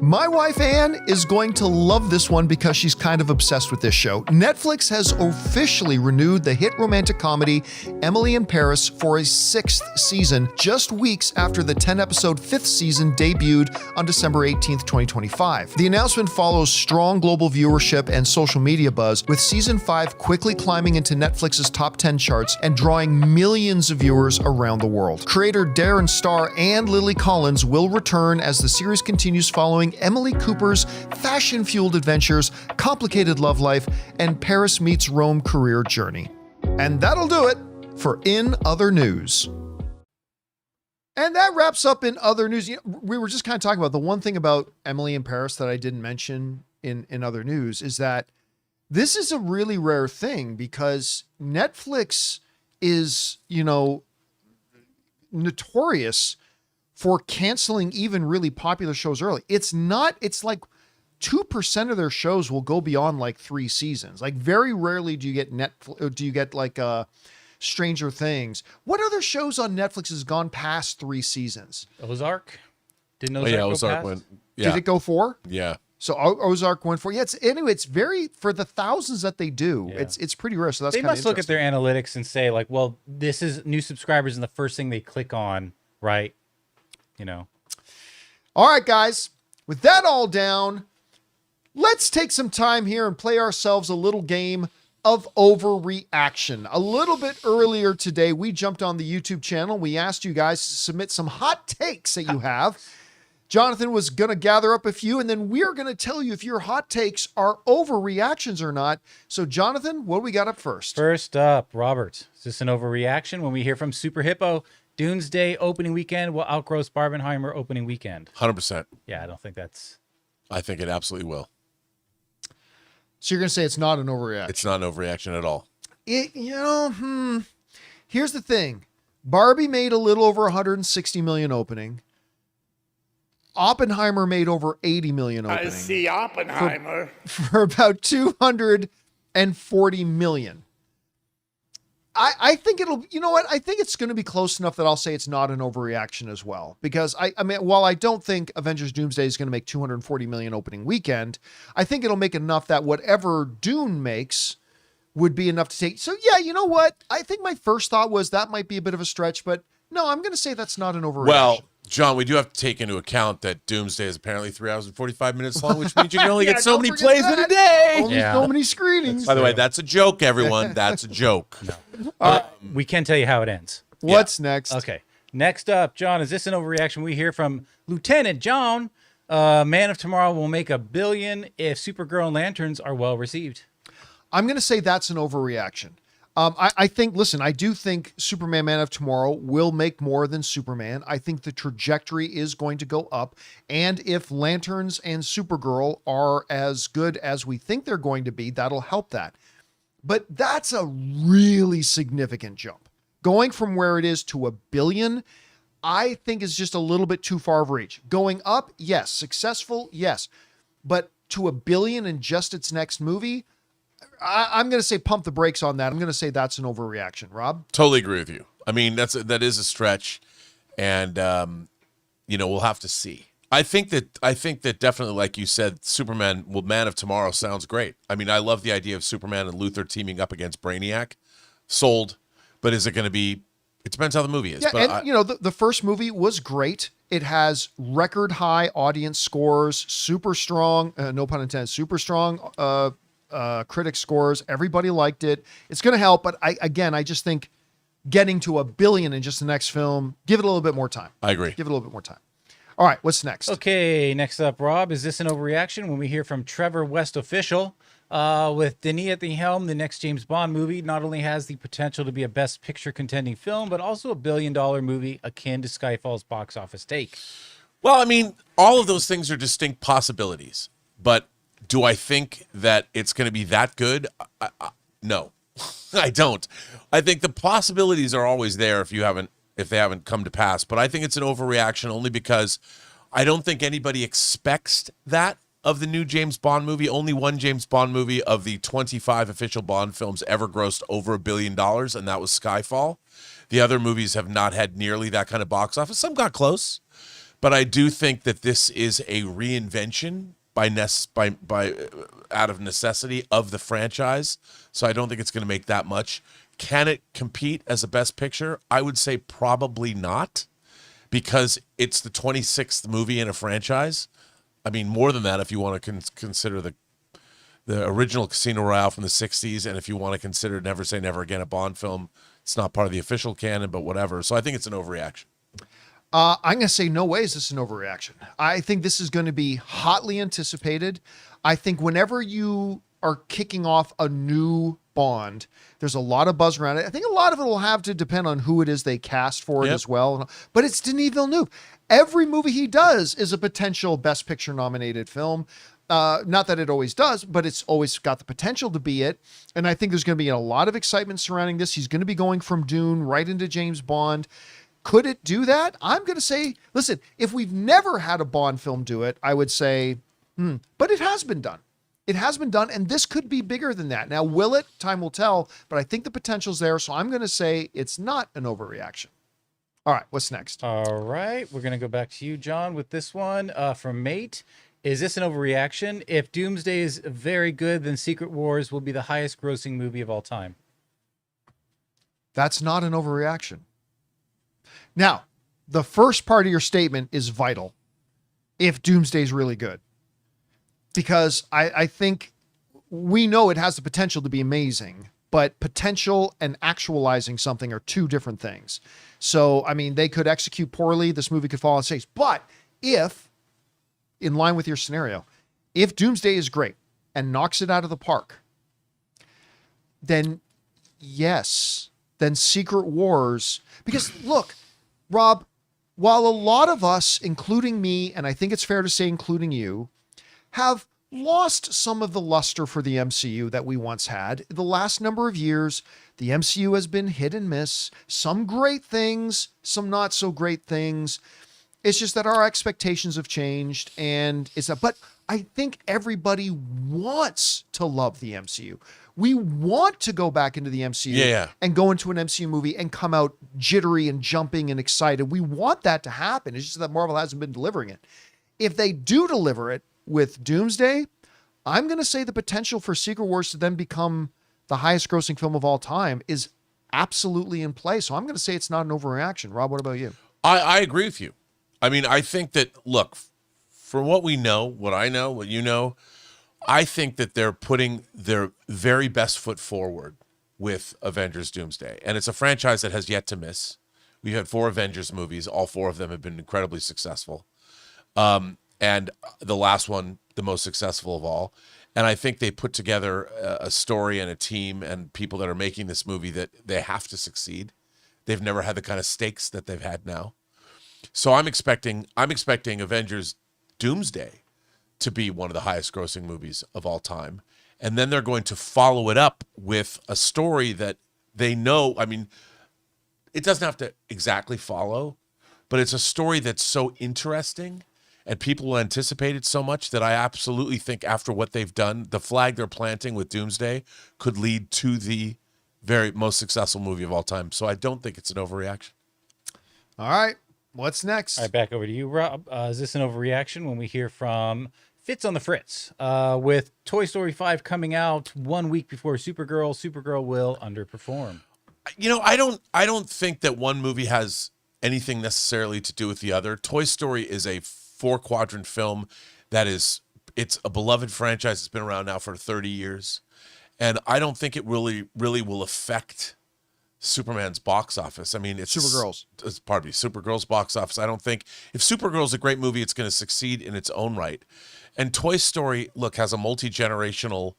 my wife Anne is going to love this one because she's kind of obsessed with this show. Netflix has officially renewed the hit romantic comedy Emily in Paris for a 6th season, just weeks after the 10-episode 5th season debuted on December 18th, 2025. The announcement follows strong global viewership and social media buzz, with season 5 quickly climbing into Netflix's top 10 charts and drawing millions of viewers around the world. Creator Darren Star and Lily Collins will return as the series continues following Emily Cooper's fashion-fueled adventures, complicated love life, and Paris meets Rome career journey. And that'll do it for In Other News. And that wraps up In Other News. You know, we were just kind of talking about the one thing about Emily in Paris that I didn't mention in Other News is that this is a really rare thing because Netflix is, notorious for canceling even really popular shows early. It's like 2% of their shows will go beyond like 3 seasons. Like very rarely do you get like Stranger Things. What other shows on Netflix has gone past 3 seasons? Ozark? Didn't Ozark go Ozark past? went. Yeah. Did it go 4? Yeah. So Ozark went 4. Yeah, it's very, for the thousands that they do, Yeah. it's pretty rare. So that's They kind of must look at their analytics and say like, well, this is new subscribers and the first thing they click on, right? All right, guys, with that all down, let's take some time here and play ourselves a little game of overreaction. A little bit earlier today, we jumped on the YouTube channel. We asked you guys to submit some hot takes that you have. Jonathan was going to gather up a few, and then we're going to tell you if your hot takes are overreactions or not. So, Jonathan, what do we got up first? First up, Robert. Is this an overreaction when we hear from Super Hippo? Doomsday opening weekend will outgross Barbenheimer opening weekend. 100%. Yeah, I don't think that's... I think it absolutely will. So you're going to say it's not an overreaction. It's not an overreaction at all. Here's the thing. Barbie made a little over 160 million opening. Oppenheimer made over 80 million opening. I see Oppenheimer. For about 240 million. I think it'll, you know what? I think it's going to be close enough that I'll say it's not an overreaction as well. Because I mean, while I don't think Avengers Doomsday is going to make 240 million opening weekend, I think it'll make enough that whatever Dune makes would be enough to take. So yeah, you know what? I think my first thought was that might be a bit of a stretch, but no, I'm going to say that's not an overreaction. Well, John, we do have to take into account that Doomsday is apparently 3 hours and 45 minutes long, which means you can only get so many plays in a day. Only so many screenings. By the way, that's a joke, everyone. That's a joke. We can tell you how it ends. What's next? Okay. Next up, John, is this an overreaction? We hear from Lieutenant John. Man of Tomorrow will make $1 billion if Supergirl and Lanterns are well received. I'm going to say that's an overreaction. I think, listen, I do think Superman Man of Tomorrow will make more than Superman. I think the trajectory is going to go up. And if Lanterns and Supergirl are as good as we think they're going to be, that'll help that. But that's a really significant jump. Going from where it is to $1 billion, I think is just a little bit too far of reach. Going up, yes. Successful, yes. But to $1 billion in just its next movie, I'm going to say pump the brakes on that. I'm going to say that's an overreaction. Rob? Totally agree with you. I mean, that is a stretch, and we'll have to see. I think that definitely, like you said, Superman, Man of Tomorrow sounds great. I mean, I love the idea of Superman and Luthor teaming up against Brainiac. Sold, but is it going to be? It depends how the movie is. Yeah, but and the first movie was great. It has record high audience scores, super strong, no pun intended, super strong critic scores. Everybody liked it. It's going to help, but I just think getting to $1 billion in just the next film, give it a little bit more time. I agree. Give it a little bit more time. All right, what's next? Okay, next up, Rob, is this an overreaction? When we hear from Trevor West Official, with Denis at the helm, the next James Bond movie not only has the potential to be a Best Picture contending film, but also $1 billion movie akin to Skyfall's box office take. Well, I mean, all of those things are distinct possibilities, but do I think that it's going to be that good? No, I don't. I think the possibilities are always there if they haven't come to pass. But I think it's an overreaction only because I don't think anybody expects that of the new James Bond movie. Only one James Bond movie of the 25 official Bond films ever grossed over $1 billion, and that was Skyfall. The other movies have not had nearly that kind of box office. Some got close, but I do think that this is a reinvention out of necessity of the franchise. So I don't think it's going to make that much. Can it compete as a Best Picture? I would say probably not, because it's the 26th movie in a franchise. I mean, more than that if you want to consider the original Casino Royale from the 60s, and if you want to consider Never Say Never Again, a Bond film. It's not part of the official canon, but whatever. So I think it's an overreaction. I'm going to say no way is this an overreaction. I think this is going to be hotly anticipated. I think whenever you are kicking off a new Bond, there's a lot of buzz around it. I think a lot of it will have to depend on who it is they cast for it as well. But it's Denis Villeneuve. Every movie he does is a potential Best Picture nominated film. Not that it always does, but it's always got the potential to be it. And I think there's going to be a lot of excitement surrounding this. He's going to be going from Dune right into James Bond. Could it do that? I'm going to say, listen, if we've never had a Bond film do it, I would say, but it has been done. It has been done, and this could be bigger than that. Now, will it? Time will tell, but I think the potential's there, so I'm going to say it's not an overreaction. All right, what's next? All right, we're going to go back to you, John, with this one from Mate. Is this an overreaction? If Doomsday is very good, then Secret Wars will be the highest grossing movie of all time. That's not an overreaction. Now, the first part of your statement is vital if Doomsday is really good. Because I think we know it has the potential to be amazing, but potential and actualizing something are two different things. So, I mean, they could execute poorly. This movie could fall on stage. But if, in line with your scenario, if Doomsday is great and knocks it out of the park, then yes, then Secret Wars, because look, Rob, while a lot of us, including me, and I think it's fair to say including you, have lost some of the luster for the MCU that we once had. The last number of years, the MCU has been hit and miss. Some great things, some not so great things. It's just that our expectations have changed, but I think everybody wants to love the MCU. We want to go back into the MCU and go into an MCU movie and come out jittery and jumping and excited. We want that to happen. It's just that Marvel hasn't been delivering it. If they do deliver it with Doomsday, I'm going to say the potential for Secret Wars to then become the highest grossing film of all time is absolutely in play. So I'm going to say it's not an overreaction. Rob, what about you? I agree with you. I mean, I think that, look, for what we know, what I know, what you know, I think that they're putting their very best foot forward with Avengers Doomsday. And it's a franchise that has yet to miss. We've had 4 Avengers movies. All 4 of them have been incredibly successful. And the last one, the most successful of all. And I think they put together a story and a team and people that are making this movie that they have to succeed. They've never had the kind of stakes that they've had now. So I'm expecting Avengers Doomsday to be one of the highest grossing movies of all time. And then they're going to follow it up with a story that they know, I mean, it doesn't have to exactly follow, but it's a story that's so interesting and people will anticipate it so much that I absolutely think after what they've done, the flag they're planting with Doomsday could lead to the very most successful movie of all time. So I don't think it's an overreaction. All right. What's next? All right, back over to you, Rob. Is this an overreaction when we hear from Fitz on the Fritz? With Toy Story 5 coming out 1 week before Supergirl will underperform. You know, I don't think that one movie has anything necessarily to do with the other. Toy Story is a 4-quadrant film it's a beloved franchise. It's been around now for 30 years. And I don't think it really will affect Superman's box office. I mean, it's Supergirl's box office. I don't think if Supergirl's a great movie, it's going to succeed in its own right. And Toy Story, look, has a multi-generational,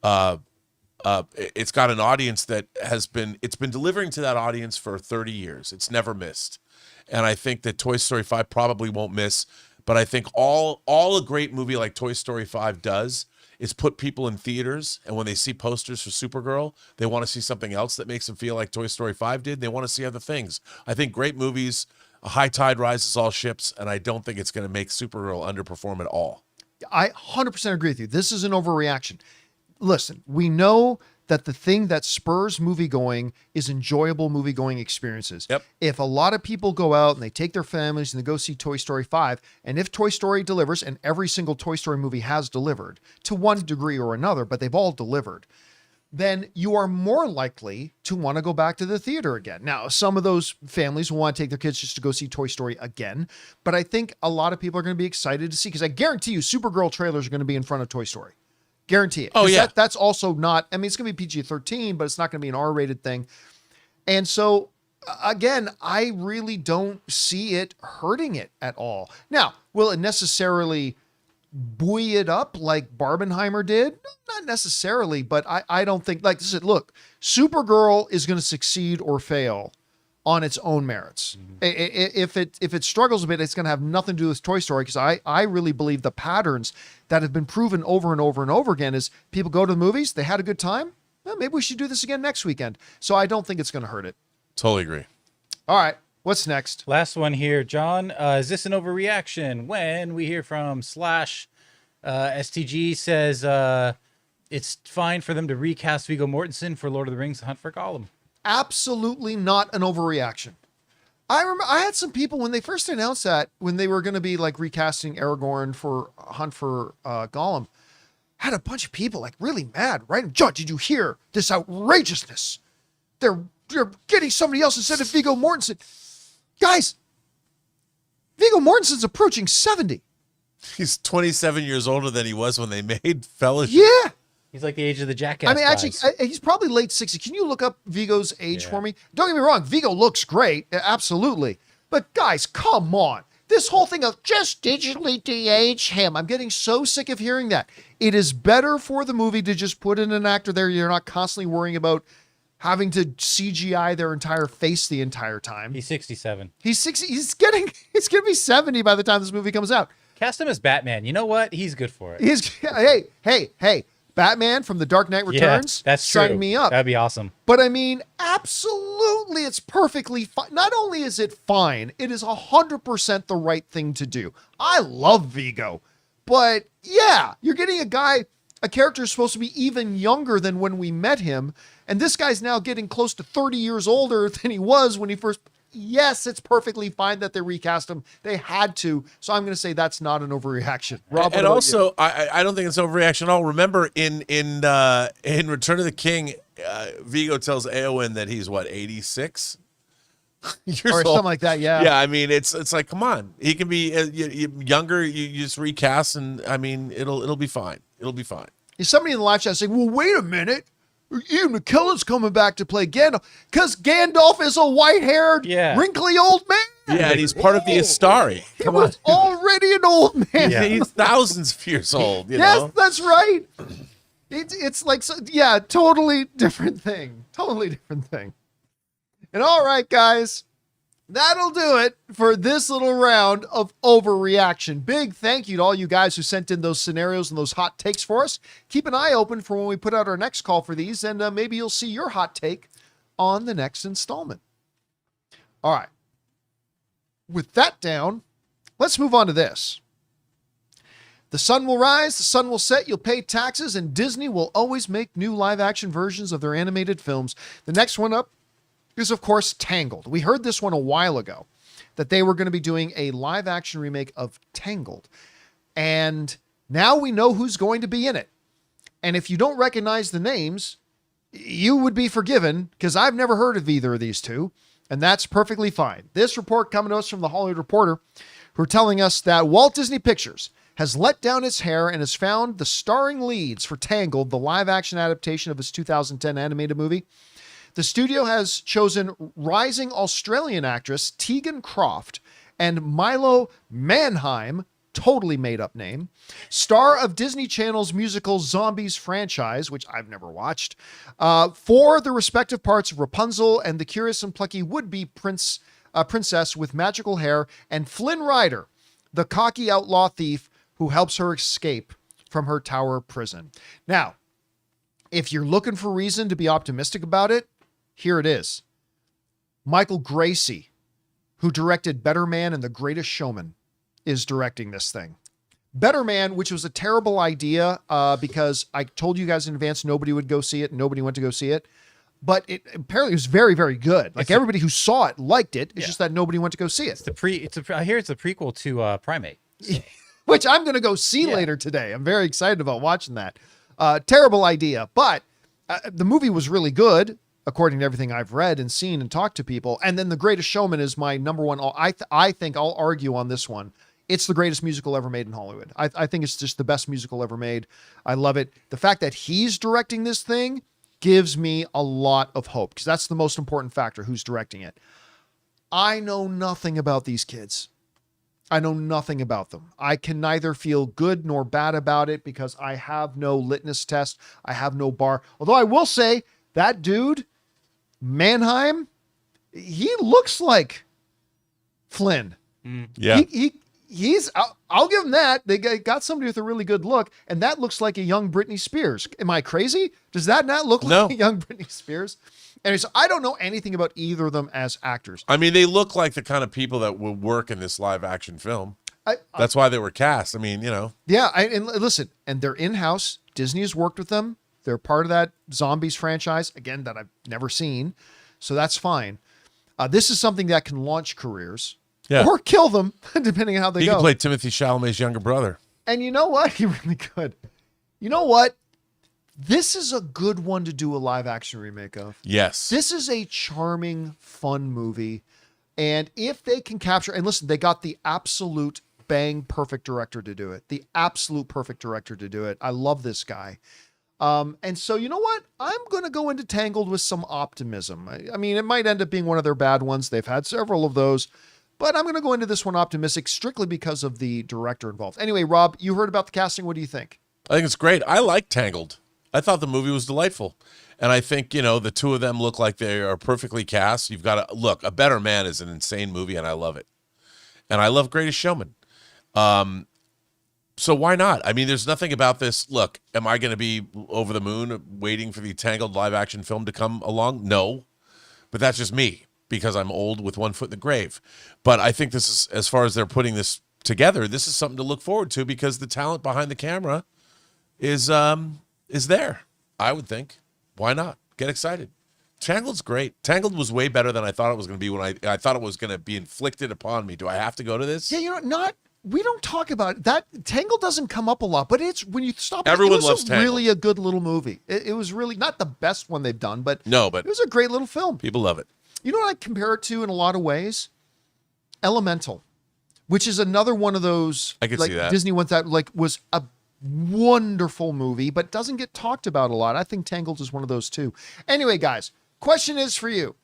it's got an audience that it's been delivering to that audience for 30 years. It's never missed. And I think that Toy Story 5 probably won't miss, but I think all a great movie like Toy Story 5 does is put people in theaters, and when they see posters for Supergirl, they want to see something else that makes them feel like Toy Story 5 did. They want to see other things. I think great movies, a high tide rises all ships, and I don't think it's going to make Supergirl underperform at all. I 100% agree with you. This is an overreaction. Listen, we know that the thing that spurs moviegoing is enjoyable moviegoing experiences. Yep. If a lot of people go out and they take their families and they go see Toy Story 5, and if Toy Story delivers, and every single Toy Story movie has delivered to one degree or another, but they've all delivered, then you are more likely to want to go back to the theater again. Now, some of those families will want to take their kids just to go see Toy Story again, but I think a lot of people are going to be excited to see, because I guarantee you Supergirl trailers are going to be in front of Toy Story. Guarantee it. Oh, yeah. That's also not, I mean, it's going to be PG-13, but it's not going to be an R-rated thing. And so, again, I really don't see it hurting it at all. Now, will it necessarily buoy it up like Barbenheimer did? Not necessarily, but I don't think, like I said, look, Supergirl is going to succeed or fail on its own merits. If it struggles a bit, it's going to have nothing to do with Toy Story, because I really believe the patterns that have been proven over and over and over again is people go to the movies, they had a good time, well, maybe we should do this again next weekend. So I don't think it's going to hurt it. Totally agree. All right, what's next? Last one here, John. Is this an overreaction? When we hear from Slash, STG says it's fine for them to recast Viggo Mortensen for Lord of the Rings: The Hunt for Gollum. Absolutely not an overreaction. I remember I had some people when they first announced that, when they were going to be like recasting Aragorn for Hunt for Gollum, had a bunch of people like really mad, right? John, did you hear this outrageousness? They're getting somebody else instead of Viggo Mortensen. Guys, Viggo Mortensen's approaching 70. He's 27 years older than he was when they made Fellowship. Yeah. He's like the age of the Jackass. I mean, actually, guys. he's probably late 60s. Can you look up Viggo's age for me? Don't get me wrong. Viggo looks great. Absolutely. But guys, come on. This whole thing of just digitally de-age him. I'm getting so sick of hearing that. It is better for the movie to just put in an actor there. You're not constantly worrying about having to CGI their entire face the entire time. He's 67. He's 60. He's going to be 70 by the time this movie comes out. Cast him as Batman. You know what? He's good for it. He's hey, Batman from The Dark Knight Returns. That's true. Sign me up. That'd be awesome. But I mean, absolutely, it's perfectly fine. Not only is it fine, it is 100% the right thing to do. I love Vigo, but yeah, you're getting a character who's supposed to be even younger than when we met him, and this guy's now getting close to 30 years older than he was when he first. Yes, it's perfectly fine that they recast him. They had to, so I'm going to say that's not an overreaction. Rob, And also, I don't think it's overreaction at all. Remember, in Return of the King, Vigo tells Eowyn that he's 86 years or old, something like that. Yeah, Yeah, I mean, it's like, come on, he can be younger. You just recast, and I mean, it'll be fine. It'll be fine. Somebody in the live chat saying, "Well, wait a minute, Ian McKellen's coming back to play Gandalf because Gandalf is a white-haired, wrinkly old man." Yeah, and he's part of the Astari. He was already an old man. Yeah. He's thousands of years old. Yes, know? that's right. It's like, yeah, totally different thing. Totally different thing. And all right, guys, that'll do it for this little round of overreaction. Big thank you to all you guys who sent in those scenarios and those hot takes for us. Keep an eye open for when we put out our next call for these, and maybe you'll see your hot take on the next installment. All right. With that down, let's move on to this. The sun will rise, the sun will set, you'll pay taxes, and Disney will always make new live-action versions of their animated films. The next one up is, of course, Tangled. We heard this one a while ago, that they were going to be doing a live-action remake of Tangled. And now we know who's going to be in it. And if you don't recognize the names, you would be forgiven, because I've never heard of either of these two, and that's perfectly fine. This report coming to us from the Hollywood Reporter, who are telling us that Walt Disney Pictures has let down its hair and has found the starring leads for Tangled, the live-action adaptation of its 2010 animated movie. The studio has chosen rising Australian actress Tegan Croft and Milo Manheim, totally made-up name, star of Disney Channel's musical Zombies franchise, which I've never watched, for the respective parts of Rapunzel and the curious and plucky would-be princess with magical hair, and Flynn Rider, the cocky outlaw thief who helps her escape from her tower prison. Now, if you're looking for reason to be optimistic about it, here it is. Michael Gracie, who directed Better Man and The Greatest Showman, is directing this thing. Better Man, which was a terrible idea because I told you guys in advance nobody would go see it, and nobody went to go see it. But it apparently was very, very good. Like everybody who saw it liked it. It's just that nobody went to go see it. I hear it's a prequel to Primate. So. Which I'm going to go see later today. I'm very excited about watching that. Terrible idea, but the movie was really good, according to everything I've read and seen and talked to people. And then The Greatest Showman is my number one. I think I'll argue on this one. It's the greatest musical ever made in Hollywood. I think it's just the best musical ever made. I love it. The fact that he's directing this thing gives me a lot of hope, because that's the most important factor, who's directing it. I know nothing about these kids. I know nothing about them. I can neither feel good nor bad about it because I have no litmus test. I have no bar. Although I will say that dude, Manheim, he looks like Flynn. Yeah. He's, I'll give him that. They got somebody with a really good look, and that looks like a young Britney Spears. Am I crazy? Does that not look like a young Britney Spears? Anyways, I don't know anything about either of them as actors. I mean, they look like the kind of people that would work in this live action film. That's why they were cast. I mean, you know. Yeah, and listen, and they're in-house. Disney has worked with them. They're part of that Zombies franchise, again, that I've never seen. So that's fine. This is something that can launch careers or kill them, depending on how they go. He can play Timothée Chalamet's younger brother. And you know what? He really could. You know what? This is a good one to do a live action remake of. Yes. This is a charming, fun movie. And if they can capture, and listen, they got the absolute bang perfect director to do it. The absolute perfect director to do it. I love this guy. And so, you know what? I'm going to go into Tangled with some optimism. I mean, it might end up being one of their bad ones. They've had several of those. But I'm going to go into this one optimistic strictly because of the director involved. Anyway, Rob, you heard about the casting. What do you think? I think it's great. I like Tangled. I thought the movie was delightful. And I think, you know, the two of them look like they are perfectly cast. You've got to look, A Better Man is an insane movie, and I love it. And I love Greatest Showman. So why not? I mean, there's nothing about this. Look, am I going to be over the moon waiting for the Tangled live action film to come along? No, but that's just me because I'm old with one foot in the grave. But I think this is, as far as they're putting this together, this is something to look forward to because the talent behind the camera is there. I would think. Why not? Get excited. Tangled's great. Tangled was way better than I thought it was going to be when I thought it was going to be inflicted upon me. Do I have to go to this? Yeah, we don't talk about it. That Tangled doesn't come up a lot, but it's when you stop. Everyone it was loves Tangled. Really a good little movie. It was really not the best one they've done, but but it was a great little film. People love it. You know what I compare it to in a lot of ways? Elemental, which is another one of those. I could see that. Disney went that was a wonderful movie, but doesn't get talked about a lot. I think Tangled is one of those too. Anyway, guys, question is for you.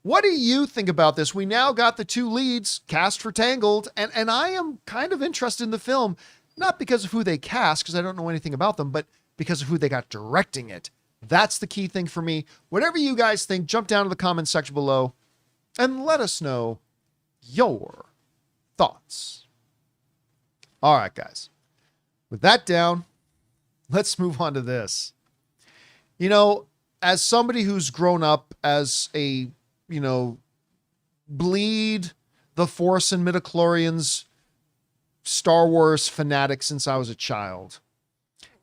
What do you think about this? We now got the 2 leads cast for Tangled, and I am kind of interested in the film, not because of who they cast, because I don't know anything about them, but because of who they got directing it. That's the key thing for me. Whatever you guys think, jump down to the comment section below and let us know your thoughts. All right, guys. With that down, let's move on to this. You know, as somebody who's grown up as a bleed the Force and midichlorians Star Wars fanatic since I was a child.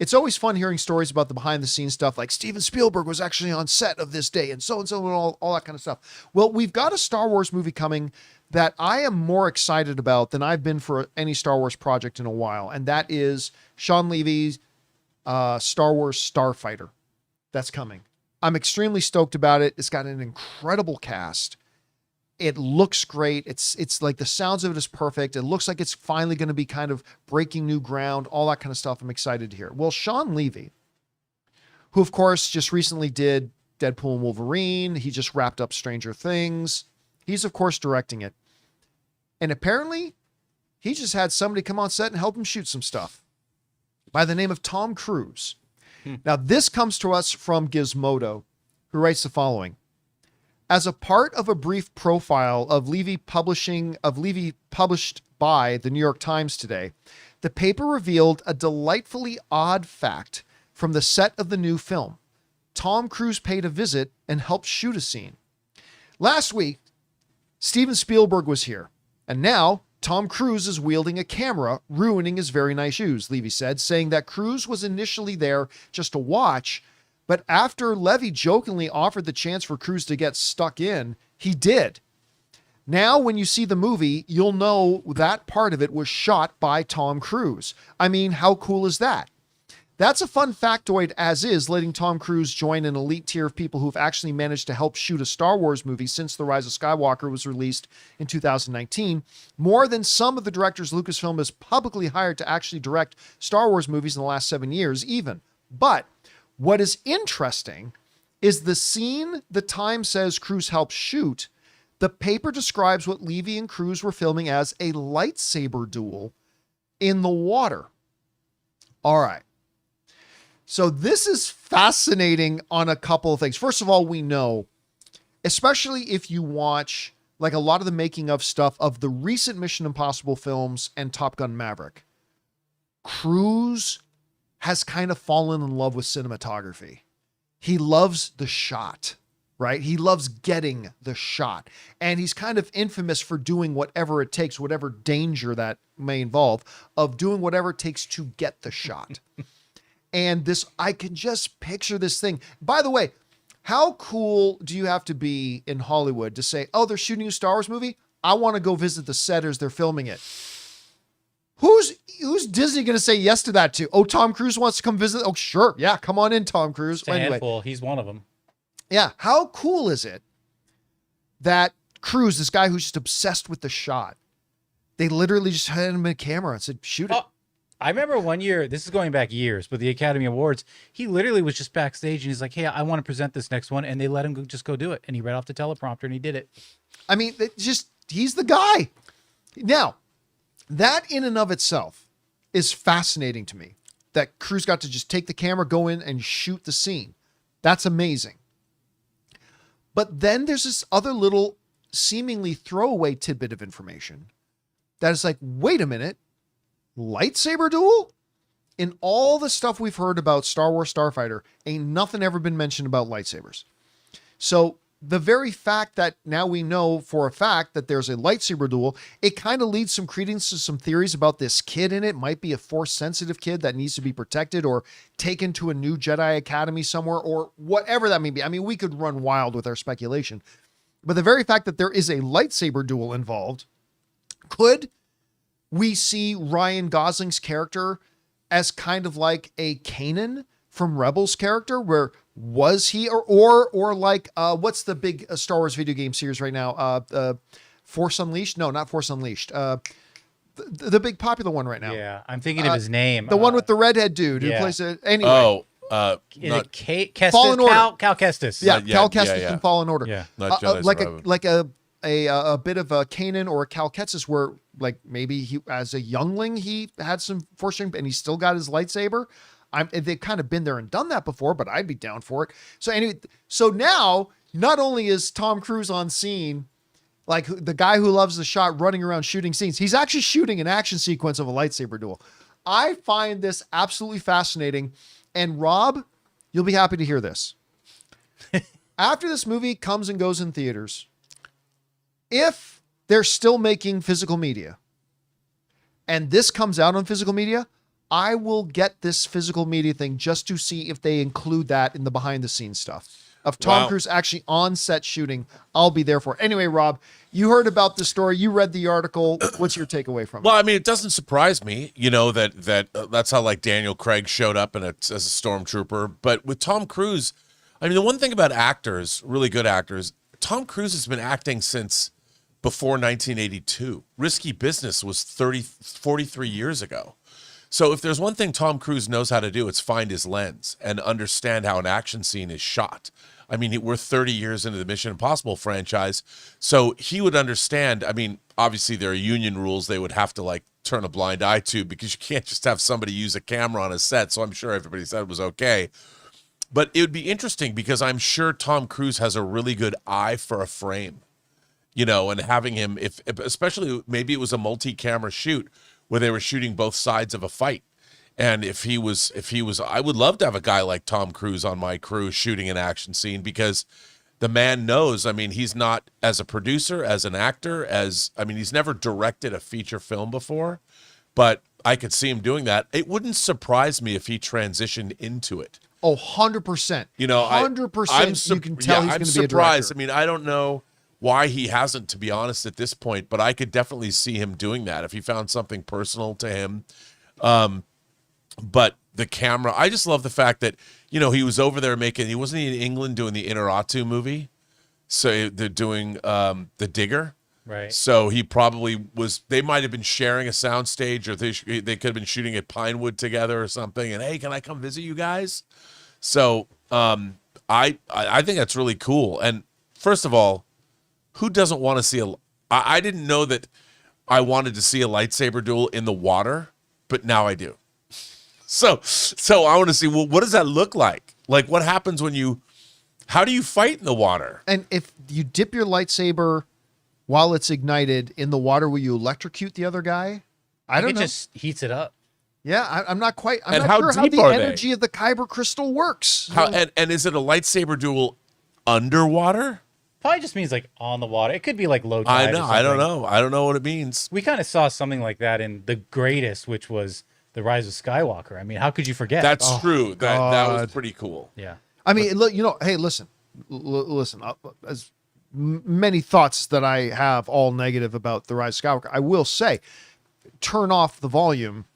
It's always fun hearing stories about the behind the scenes stuff like Steven Spielberg was actually on set of this day and so and all that kind of stuff. Well, we've got a Star Wars movie coming that I am more excited about than I've been for any Star Wars project in a while. And that is Sean Levy's Star Wars Starfighter. That's coming. I'm extremely stoked about it. It's got an incredible cast. It looks great. It's like the sounds of it is perfect. It looks like it's finally going to be kind of breaking new ground, all that kind of stuff. I'm excited to hear. Well, Sean Levy, who of course just recently did Deadpool and Wolverine. He just wrapped up Stranger Things. He's of course directing it. And apparently he just had somebody come on set and help him shoot some stuff by the name of Tom Cruise. Now, this comes to us from Gizmodo, who writes the following. As a part of a brief profile of Levy published by the New York Times today, the paper revealed a delightfully odd fact from the set of the new film. Tom Cruise paid a visit and helped shoot a scene. Last week, Steven Spielberg was here, and now Tom Cruise is wielding a camera, ruining his very nice shoes, Levy said, saying that Cruise was initially there just to watch, but after Levy jokingly offered the chance for Cruise to get stuck in, he did. Now, when you see the movie, you'll know that part of it was shot by Tom Cruise. I mean, how cool is that? That's a fun factoid as is, letting Tom Cruise join an elite tier of people who've actually managed to help shoot a Star Wars movie since The Rise of Skywalker was released in 2019, more than some of the directors Lucasfilm has publicly hired to actually direct Star Wars movies in the last 7 years even. But what is interesting is the scene the Times says Cruise helped shoot. The paper describes what Levy and Cruise were filming as a lightsaber duel in the water. All right. So this is fascinating on a couple of things. First of all, we know, especially if you watch like a lot of the making of stuff of the recent Mission Impossible films and Top Gun Maverick, Cruise has kind of fallen in love with cinematography. He loves the shot, right? He loves getting the shot. And he's kind of infamous for doing whatever it takes, whatever danger that may involve, of doing whatever it takes to get the shot. And this, I can just picture this thing. By the way, how cool do you have to be in Hollywood to say, oh, they're shooting a Star Wars movie? I want to go visit the set as they're filming it. Who's Disney going to say yes to that to? Oh, Tom Cruise wants to come visit. Oh, sure. Yeah, come on in, Tom Cruise. It's a handful. He's one of them. Yeah. How cool is it that Cruise, this guy who's just obsessed with the shot, they literally just had him in a camera and said, shoot it. I remember one year, this is going back years, but the Academy Awards, he literally was just backstage and he's like, hey, I want to present this next one. And they let him just go do it. And he read off the teleprompter and he did it. I mean, he's the guy. Now, that in and of itself is fascinating to me, that Cruise got to just take the camera, go in and shoot the scene. That's amazing. But then there's this other little seemingly throwaway tidbit of information that is like, wait a minute. lightsaber duel? In all the stuff we've heard about Star Wars Starfighter, ain't nothing ever been mentioned about lightsabers. So the very fact that now we know for a fact that there's a lightsaber duel, it kind of leads some credence to some theories about this kid in it. Might be a Force-sensitive kid that needs to be protected or taken to a new Jedi Academy somewhere or whatever that may be. I mean, we could run wild with our speculation. But the very fact that there is a lightsaber duel involved, could we see Ryan Gosling's character as kind of like a Kanan from Rebels character, where was he or like what's the big Star Wars video game series right now? Force Unleashed? No, not Force Unleashed. The big popular one right now. Yeah, I'm thinking of his name. The one with the redhead dude who plays it. Anyway. Is it Kestis? Fallen Order. Cal Kestis. Yeah, Cal Kestis from Fallen Order. Yeah. Not Jedi like a bit of a Kanan or a Cal Kestis, where like maybe he, as a youngling, he had some force strength and he still got his lightsaber. They've kind of been there and done that before, but I'd be down for it. So anyway, so now not only is Tom Cruise on scene, like the guy who loves the shot running around shooting scenes, he's actually shooting an action sequence of a lightsaber duel. I find this absolutely fascinating. And Rob, you'll be happy to hear this. After this movie comes and goes in theaters, if they're still making physical media and this comes out on physical media, I will get this physical media thing just to see if they include that in the behind the scenes stuff of Tom Cruise actually on set shooting. I'll be there for it. Anyway, Rob, you heard about the story. You read the article. What's your takeaway from it? Well, I mean, it doesn't surprise me, you know, that's how like Daniel Craig showed up as a stormtrooper. But with Tom Cruise, I mean, the one thing about actors, really good actors, Tom Cruise has been acting since before 1982. Risky Business was 43 years ago. So if there's one thing Tom Cruise knows how to do, it's find his lens and understand how an action scene is shot. I mean, we're 30 years into the Mission Impossible franchise, so he would understand. I mean, obviously there are union rules they would have to like turn a blind eye to, because you can't just have somebody use a camera on a set, so I'm sure everybody said it was okay. But it would be interesting because I'm sure Tom Cruise has a really good eye for a frame, you know, and having him, if especially maybe it was a multi-camera shoot where they were shooting both sides of a fight. And if he was, I would love to have a guy like Tom Cruise on my crew shooting an action scene, because the man knows. I mean, he's not, as a producer, as an actor, he's never directed a feature film before, but I could see him doing that. It wouldn't surprise me if he transitioned into it. Oh, 100%. You know, 100%. You can tell he's going to be a director. I mean, I don't know why he hasn't, to be honest, at this point, but I could definitely see him doing that if he found something personal to him. But the camera, I just love the fact that, you know, he was over there he wasn't in England doing the Inarritu movie. So they're doing The Digger. Right. So he probably they might have been sharing a soundstage, or they could have been shooting at Pinewood together or something. And hey, can I come visit you guys? So I think that's really cool. And first of all, who doesn't want to see I didn't know that I wanted to see a lightsaber duel in the water, but now I do. So I want to see, well, what does that look like? Like, what happens how do you fight in the water? And if you dip your lightsaber while it's ignited in the water, will you electrocute the other guy? I don't know. It just heats it up. Yeah, I'm not sure how how deep the are energy of the Kyber crystal works. And is it a lightsaber duel underwater? Probably just means like on the water. It could be like low tide. I know. I don't know. I don't know what it means. We kind of saw something like that in The Greatest, which was The Rise of Skywalker. I mean, how could you forget? That's true. That was pretty cool. Yeah. I mean, look, you know, hey, listen, as many thoughts that I have, all negative about The Rise of Skywalker, I will say, turn off the volume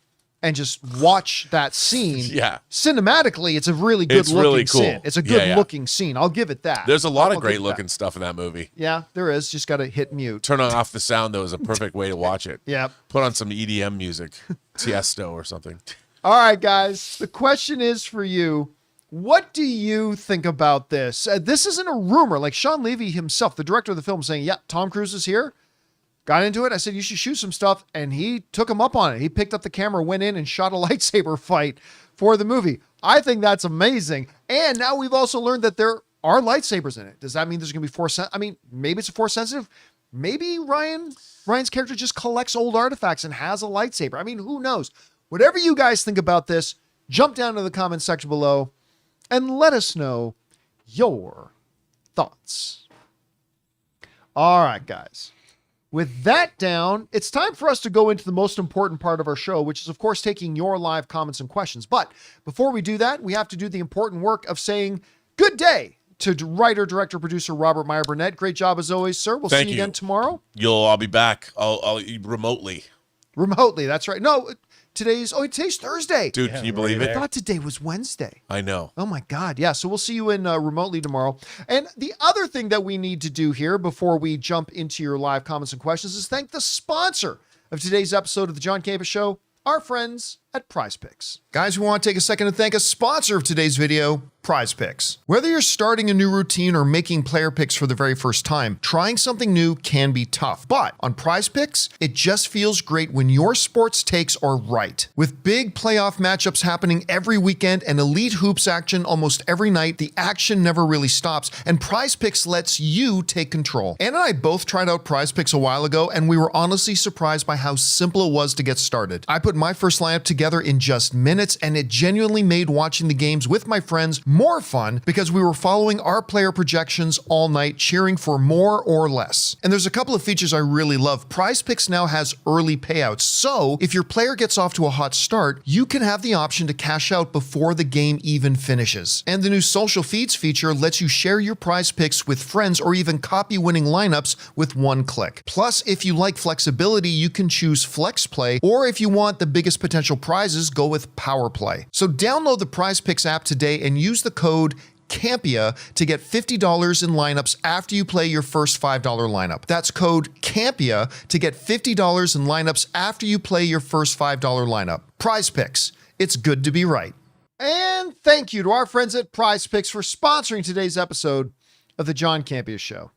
and just watch that scene. Yeah. Cinematically, it's a really good looking really cool. scene. It's a good looking scene. I'll give it that. There's a lot I'll of great give it looking that. stuff in that movie. Yeah, there is. Just got to hit mute. Turning off the sound, though, is a perfect way to watch it. Yeah. Put on some EDM music, Tiesto or something. All right, guys. The question is for you. What do you think about this? This isn't a rumor. Like Sean Levy himself, the director of the film, saying, yeah, Tom Cruise is here. Got into it. I said, you should shoot some stuff. And he took him up on it. He picked up the camera, went in and shot a lightsaber fight for the movie. I think that's amazing. And now we've also learned that there are lightsabers in it. Does that mean there's going to be force? I mean, maybe it's a force sensitive. Maybe Ryan's character just collects old artifacts and has a lightsaber. I mean, who knows? Whatever you guys think about this, jump down to the comment section below and let us know your thoughts. All right, guys. With that down, it's time for us to go into the most important part of our show, which is, of course, taking your live comments and questions. But before we do that, we have to do the important work of saying good day to writer, director, producer Robert Meyer Burnett. Great job as always, sir. We'll see you again tomorrow. I'll be back. I'll remotely. Remotely, that's right. No, today's Thursday. Dude, can you believe it? I thought today was Wednesday. I know. Oh my God. Yeah. So we'll see you in remotely tomorrow. And the other thing that we need to do here before we jump into your live comments and questions is thank the sponsor of today's episode of the John Campea Show, our friends at PrizePicks. Guys, we want to take a second to thank a sponsor of today's video, PrizePicks. Whether you're starting a new routine or making player picks for the very first time, trying something new can be tough. But on PrizePicks, it just feels great when your sports takes are right. With big playoff matchups happening every weekend and elite hoops action almost every night, the action never really stops, and PrizePicks lets you take control. Ann and I both tried out PrizePicks a while ago, and we were honestly surprised by how simple it was to get started. I put my first lineup together in just minutes, and it genuinely made watching the games with my friends more fun because we were following our player projections all night, cheering for more or less. And there's a couple of features I really love. PrizePicks now has early payouts, so if your player gets off to a hot start, you can have the option to cash out before the game even finishes. And the new social feeds feature lets you share your prize picks with friends or even copy winning lineups with one click. Plus, if you like flexibility, you can choose Flex Play, or if you want the biggest potential prizes, go with Power Play. So download the PrizePicks app today and use the code Campea to get $50 in lineups after you play your first $5 lineup. That's code Campea to get $50 in lineups after you play your first $5 lineup. PrizePicks. It's good to be right. And thank you to our friends at PrizePicks for sponsoring today's episode of the John Campea Show.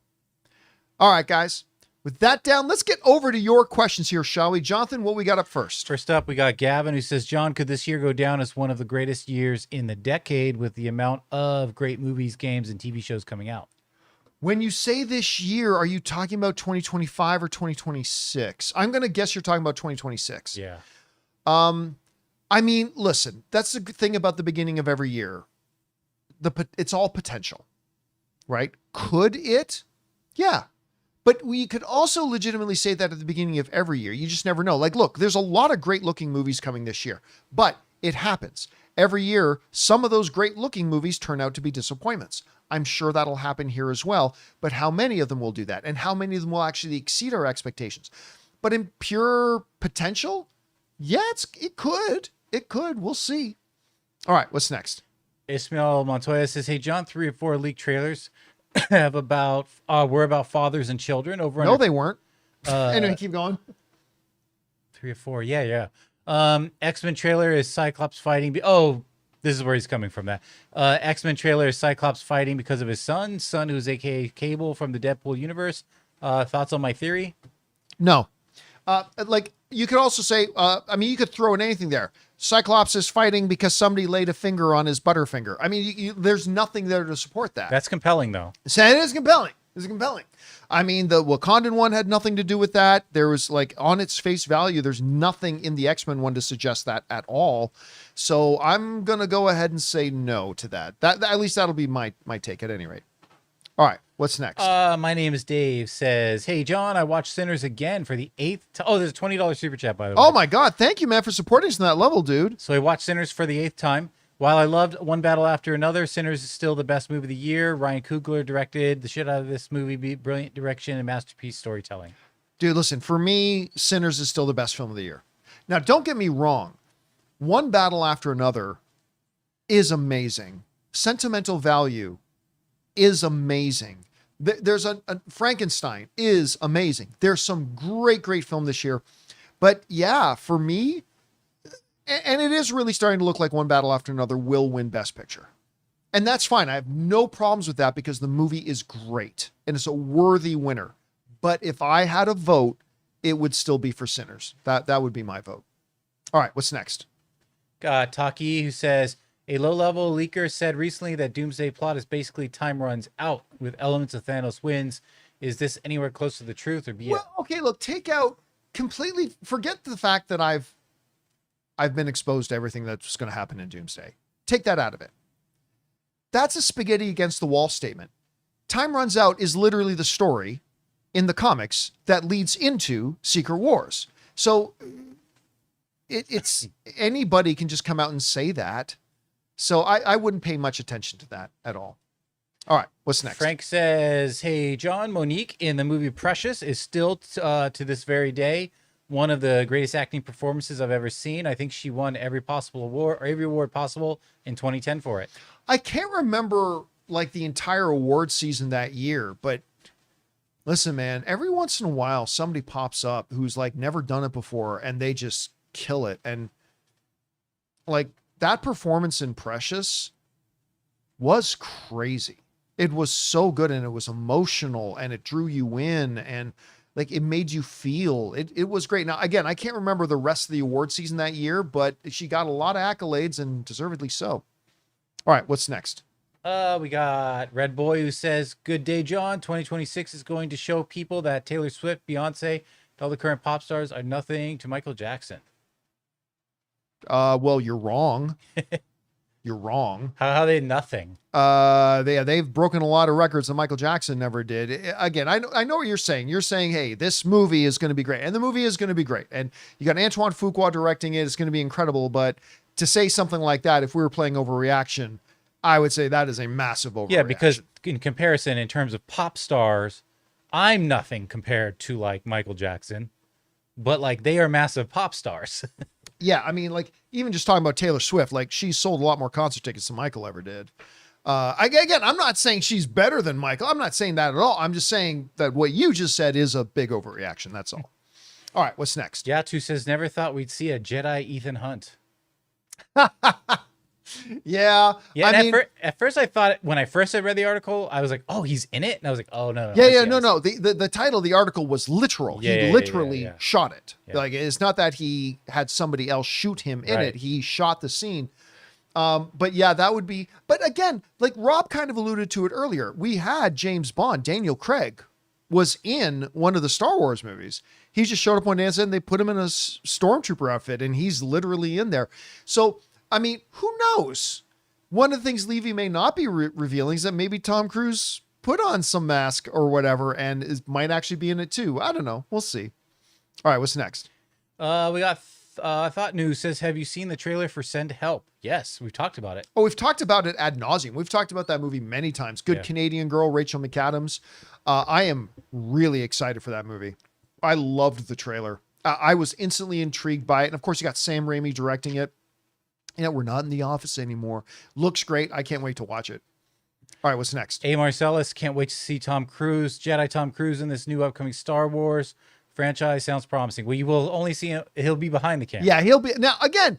All right, guys. With that down, let's get over to your questions here, shall we? Jonathan, what we got up first? First up, we got Gavin, who says, John, could this year go down as one of the greatest years in the decade with the amount of great movies, games, and TV shows coming out? When you say this year, are you talking about 2025 or 2026? I'm going to guess you're talking about 2026. Yeah. I mean, listen, that's the good thing about the beginning of every year. It's all potential, right? Could it? Yeah. But we could also legitimately say that at the beginning of every year. You just never know. Like, look, there's a lot of great looking movies coming this year, but it happens. Every year, some of those great looking movies turn out to be disappointments. I'm sure that'll happen here as well, but how many of them will do that? And how many of them will actually exceed our expectations? But in pure potential, yeah, it could. It could. We'll see. All right, what's next? Ismael Montoya says, hey, John, 3 or 4 leaked trailers have were about fathers and children over. No, they weren't. Anyway, keep going. 3 or 4. Yeah. X-Men trailer is Cyclops fighting. This is where he's coming from. That X-Men trailer is Cyclops fighting because of his son who's AKA Cable from the Deadpool universe. Thoughts on my theory? No. Like you could also say, you could throw in anything there. Cyclops is fighting because somebody laid a finger on his butterfinger. I mean, there's nothing there to support that. That's compelling, though. So it is compelling. It's compelling. I mean, the Wakandan one had nothing to do with that. There was, like, on its face value, there's nothing in the X-Men one to suggest that at all. So I'm going to go ahead and say no to that. At least that'll be my take at any rate. All right. What's next? My name is Dave says, hey, John, I watched Sinners again for the 8th time. Oh, there's a $20 super chat, by the way. Oh, my God. Thank you, man, for supporting us on that level, dude. So I watched Sinners for the 8th time. While I loved One Battle After Another, Sinners is still the best movie of the year. Ryan Coogler directed the shit out of this movie. Brilliant direction and masterpiece storytelling. Dude, listen, for me, Sinners is still the best film of the year. Now, don't get me wrong. One Battle After Another is amazing. Sentimental value is amazing. There's a Frankenstein is amazing. There's some great film this year. But yeah, for me, and it is really starting to look like One Battle After Another will win Best Picture. And that's fine. I have no problems with that because the movie is great and it's a worthy winner. But if I had a vote, it would still be for Sinners. That would be my vote. All right, what's next? Taki, who says, A low-level leaker said recently that Doomsday plot is basically time runs out with elements of Thanos wins. Is this anywhere close to the truth or BS? Well, okay, look, take out completely, forget the fact that I've been exposed to everything that's going to happen in Doomsday. Take that out of it. That's a spaghetti against the wall statement. Time runs out is literally the story in the comics that leads into Secret Wars. So it's anybody can just come out and say that. So I wouldn't pay much attention to that at all. All right, what's next? Frank says, hey, John, Monique in the movie Precious is still, to this very day, one of the greatest acting performances I've ever seen. I think she won every possible award, or every award possible in 2010 for it. I can't remember like the entire award season that year, but listen, man, every once in a while, somebody pops up who's like never done it before and they just kill it. And like that performance in Precious was crazy. It was so good and it was emotional and it drew you in and like it made you feel it was great. Now, again, I can't remember the rest of the award season that year, but she got a lot of accolades and deservedly so. All right, what's next? We got Red Boy who says, good day, John. 2026 is going to show people that Taylor Swift, Beyonce, and all the current pop stars are nothing to Michael Jackson. Well, you're wrong. You're wrong. How are they nothing? They've broken a lot of records that Michael Jackson never did. Again, I know what you're saying. You're saying, hey, this movie is going to be great. And the movie is going to be great. And you got Antoine Fuqua directing it. It's going to be incredible. But to say something like that, if we were playing Overreaction, I would say that is a massive overreaction. Yeah, because in comparison, in terms of pop stars, I'm nothing compared to like Michael Jackson. But like they are massive pop stars. Yeah, I mean, like, even just talking about Taylor Swift, like, she sold a lot more concert tickets than Michael ever did. Again, I'm not saying she's better than Michael. I'm not saying that at all. I'm just saying that what you just said is a big overreaction. That's all. All right, what's next? Yatu says, never thought we'd see a Jedi Ethan Hunt. Yeah. Yeah, I and mean, at first I thought, when I first read the article, I was like, oh, he's in it? And I was like, oh, no. no. The title of the article was literal. He literally shot it. Yeah. Like, it's not that he had somebody else shoot him in it. He shot the scene. But yeah, that would be, but again, like Rob kind of alluded to it earlier. We had James Bond, Daniel Craig was in one of the Star Wars movies. He just showed up one day and said they put him in a stormtrooper outfit and he's literally in there. So, I mean, who knows? One of the things Levy may not be revealing is that maybe Tom Cruise put on some mask or whatever and might actually be in it too. I don't know. We'll see. All right, what's next? We got Thought News says, have you seen the trailer for Send Help? Yes, we've talked about it. Oh, we've talked about it ad nauseum. We've talked about that movie many times. Good Canadian girl, Rachel McAdams. I am really excited for that movie. I loved the trailer. I was instantly intrigued by it. And of course, you got Sam Raimi directing it. You know, we're not in the office anymore. Looks great. I can't wait to watch it. All right, what's next? A. Marcellus, can't wait to see Tom Cruise, Jedi Tom Cruise in this new upcoming Star Wars franchise. Sounds promising. Well, you will only see him. He'll be behind the camera. Yeah, he'll be. Now, again,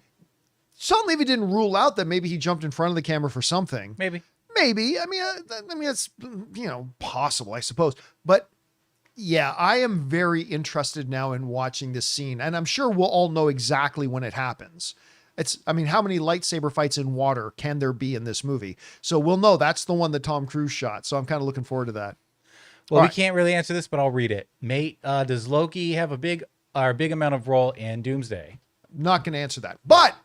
Sean Levy didn't rule out that maybe he jumped in front of the camera for something. Maybe. I mean, it's, possible, I suppose. But yeah, I am very interested now in watching this scene. And I'm sure we'll all know exactly when it happens. How many lightsaber fights in water can there be in this movie? So we'll know that's the one that Tom Cruise shot. So I'm kind of looking forward to that. Well, we can't really answer this, but I'll read it. Mate, does Loki have a big amount of role in Doomsday? Not going to answer that. But.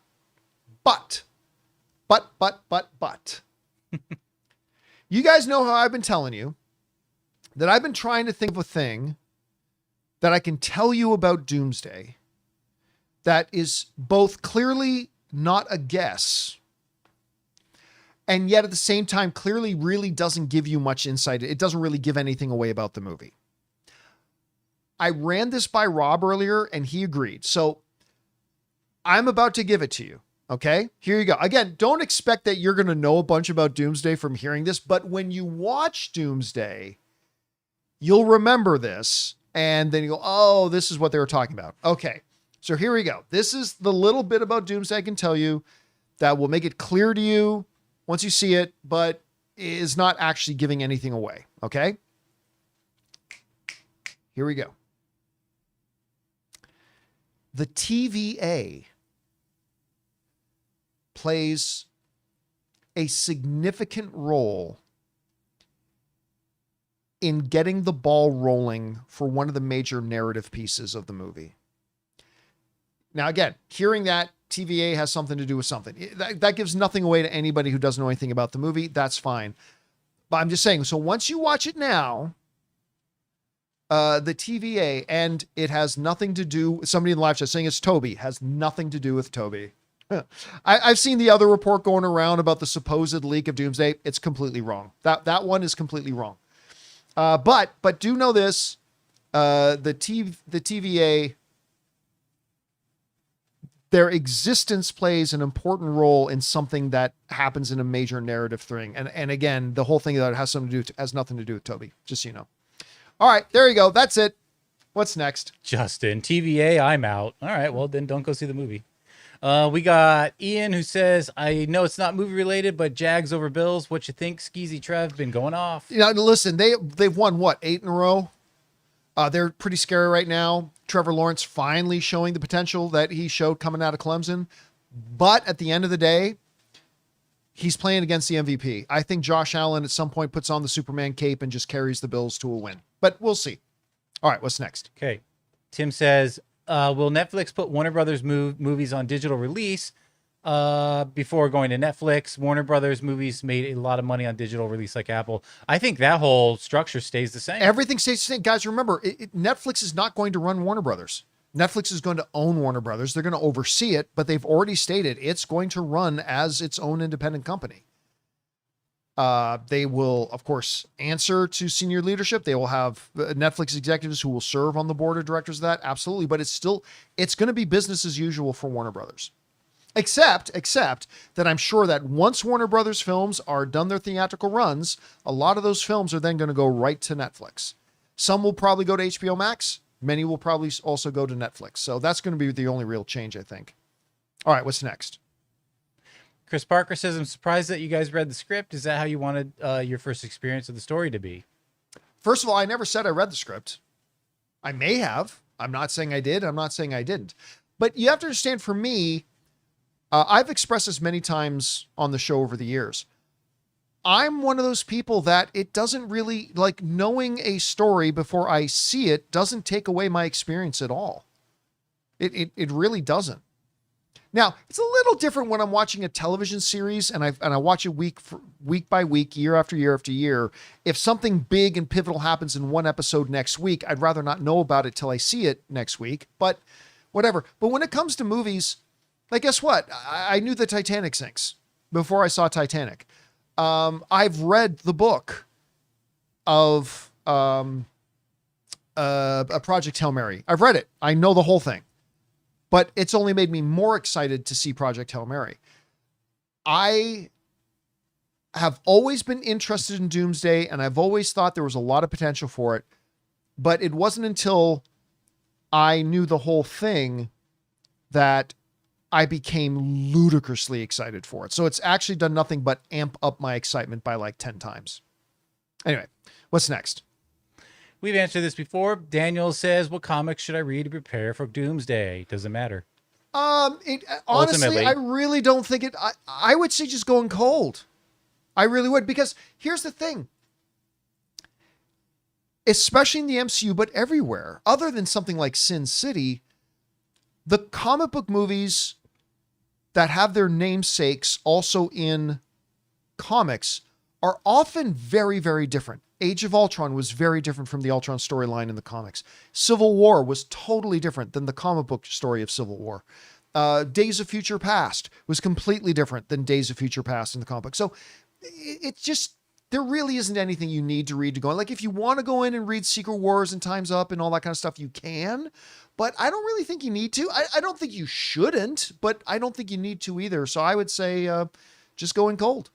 You guys know how I've been telling you that I've been trying to think of a thing that I can tell you about Doomsday that is both clearly not a guess and yet at the same time clearly really doesn't give you much insight. It doesn't really give anything away about the movie. I ran this by Rob earlier and he agreed. So I'm about to give it to you. Okay, here you go. Again, don't expect that you're going to know a bunch about Doomsday from hearing this, but when you watch Doomsday, you'll remember this and then you go, oh, this is what they were talking about. Okay. So here we go. This is the little bit about Doomsday I can tell you that will make it clear to you once you see it, but is not actually giving anything away. Okay. Here we go. The TVA plays a significant role in getting the ball rolling for one of the major narrative pieces of the movie. Now, again, hearing that TVA has something to do with something, that gives nothing away to anybody who doesn't know anything about the movie. That's fine. But I'm just saying, so once you watch it now, the TVA, and it has nothing to do, somebody in the live chat saying it's Toby, has nothing to do with Toby. I've seen the other report going around about the supposed leak of Doomsday. It's completely wrong. That one is completely wrong. But do know this, the TVA, their existence plays an important role in something that happens in a major narrative thing. And again, the whole thing that it has something to do has nothing to do with Toby, just so you know. All right, there you go. That's it. What's next? Justin, TVA, I'm out. All right, well, then don't go see the movie. We got Ian who says, I know it's not movie related, but Jags over Bills. What you think? Skeezy Trev been going off. You know, listen, they've won what, 8 in a row? They're pretty scary right now. Trevor Lawrence finally showing the potential that he showed coming out of Clemson. But at the end of the day, he's playing against the MVP. I think Josh Allen at some point puts on the Superman cape and just carries the Bills to a win. But we'll see. All right, what's next? Okay. Tim says, will Netflix put Warner Brothers movies on digital release before going to Netflix? Warner Brothers movies made a lot of money on digital release like Apple. I think that whole structure stays the same. Everything stays the same. Guys, remember, Netflix is not going to run Warner Brothers. Netflix is going to own Warner Brothers. They're going to oversee it, but they've already stated it's going to run as its own independent company. They will, of course, answer to senior leadership. They will have Netflix executives who will serve on the board of directors of that. Absolutely. But it's going to be business as usual for Warner Brothers. Except that I'm sure that once Warner Brothers films are done their theatrical runs, a lot of those films are then going to go right to Netflix. Some will probably go to HBO Max. Many will probably also go to Netflix. So that's going to be the only real change, I think. All right, what's next? Chris Parker says, I'm surprised that you guys read the script. Is that how you wanted your first experience of the story to be? First of all, I never said I read the script. I may have. I'm not saying I did. I'm not saying I didn't. But you have to understand, for me, I've expressed this many times on the show over the years. I'm one of those people that it doesn't really, like, knowing a story before I see it doesn't take away my experience at all. It really doesn't. Now, it's a little different when I'm watching a television series and I watch it week by week, year after year after year. If something big and pivotal happens in one episode next week, I'd rather not know about it till I see it next week, but whatever. But when it comes to movies, like, guess what? I knew the Titanic sinks before I saw Titanic. I've read the book of a Project Hail Mary. I've read it. I know the whole thing. But it's only made me more excited to see Project Hail Mary. I have always been interested in Doomsday, and I've always thought there was a lot of potential for it. But it wasn't until I knew the whole thing that I became ludicrously excited for it. So it's actually done nothing but amp up my excitement by like 10 times. Anyway, what's next? We've answered this before. Daniel says, what comics should I read to prepare for Doomsday? Doesn't matter. Honestly, Ultimately. I really don't think it, I would say just going cold. I really would, because here's the thing. Especially in the MCU, but everywhere, other than something like Sin City, the comic book movies that have their namesakes also in comics are often very, very different. Age of Ultron was very different from the Ultron storyline in the comics. Civil War was totally different than the comic book story of Civil War. Days of Future Past was completely different than Days of Future Past in the comic book. So it's just, there really isn't anything you need to read to go in. Like, if you want to go in and read Secret Wars and Time's Up and all that kind of stuff, you can, but I don't really think you need to. I don't think you shouldn't, but I don't think you need to either. So I would say just go in cold.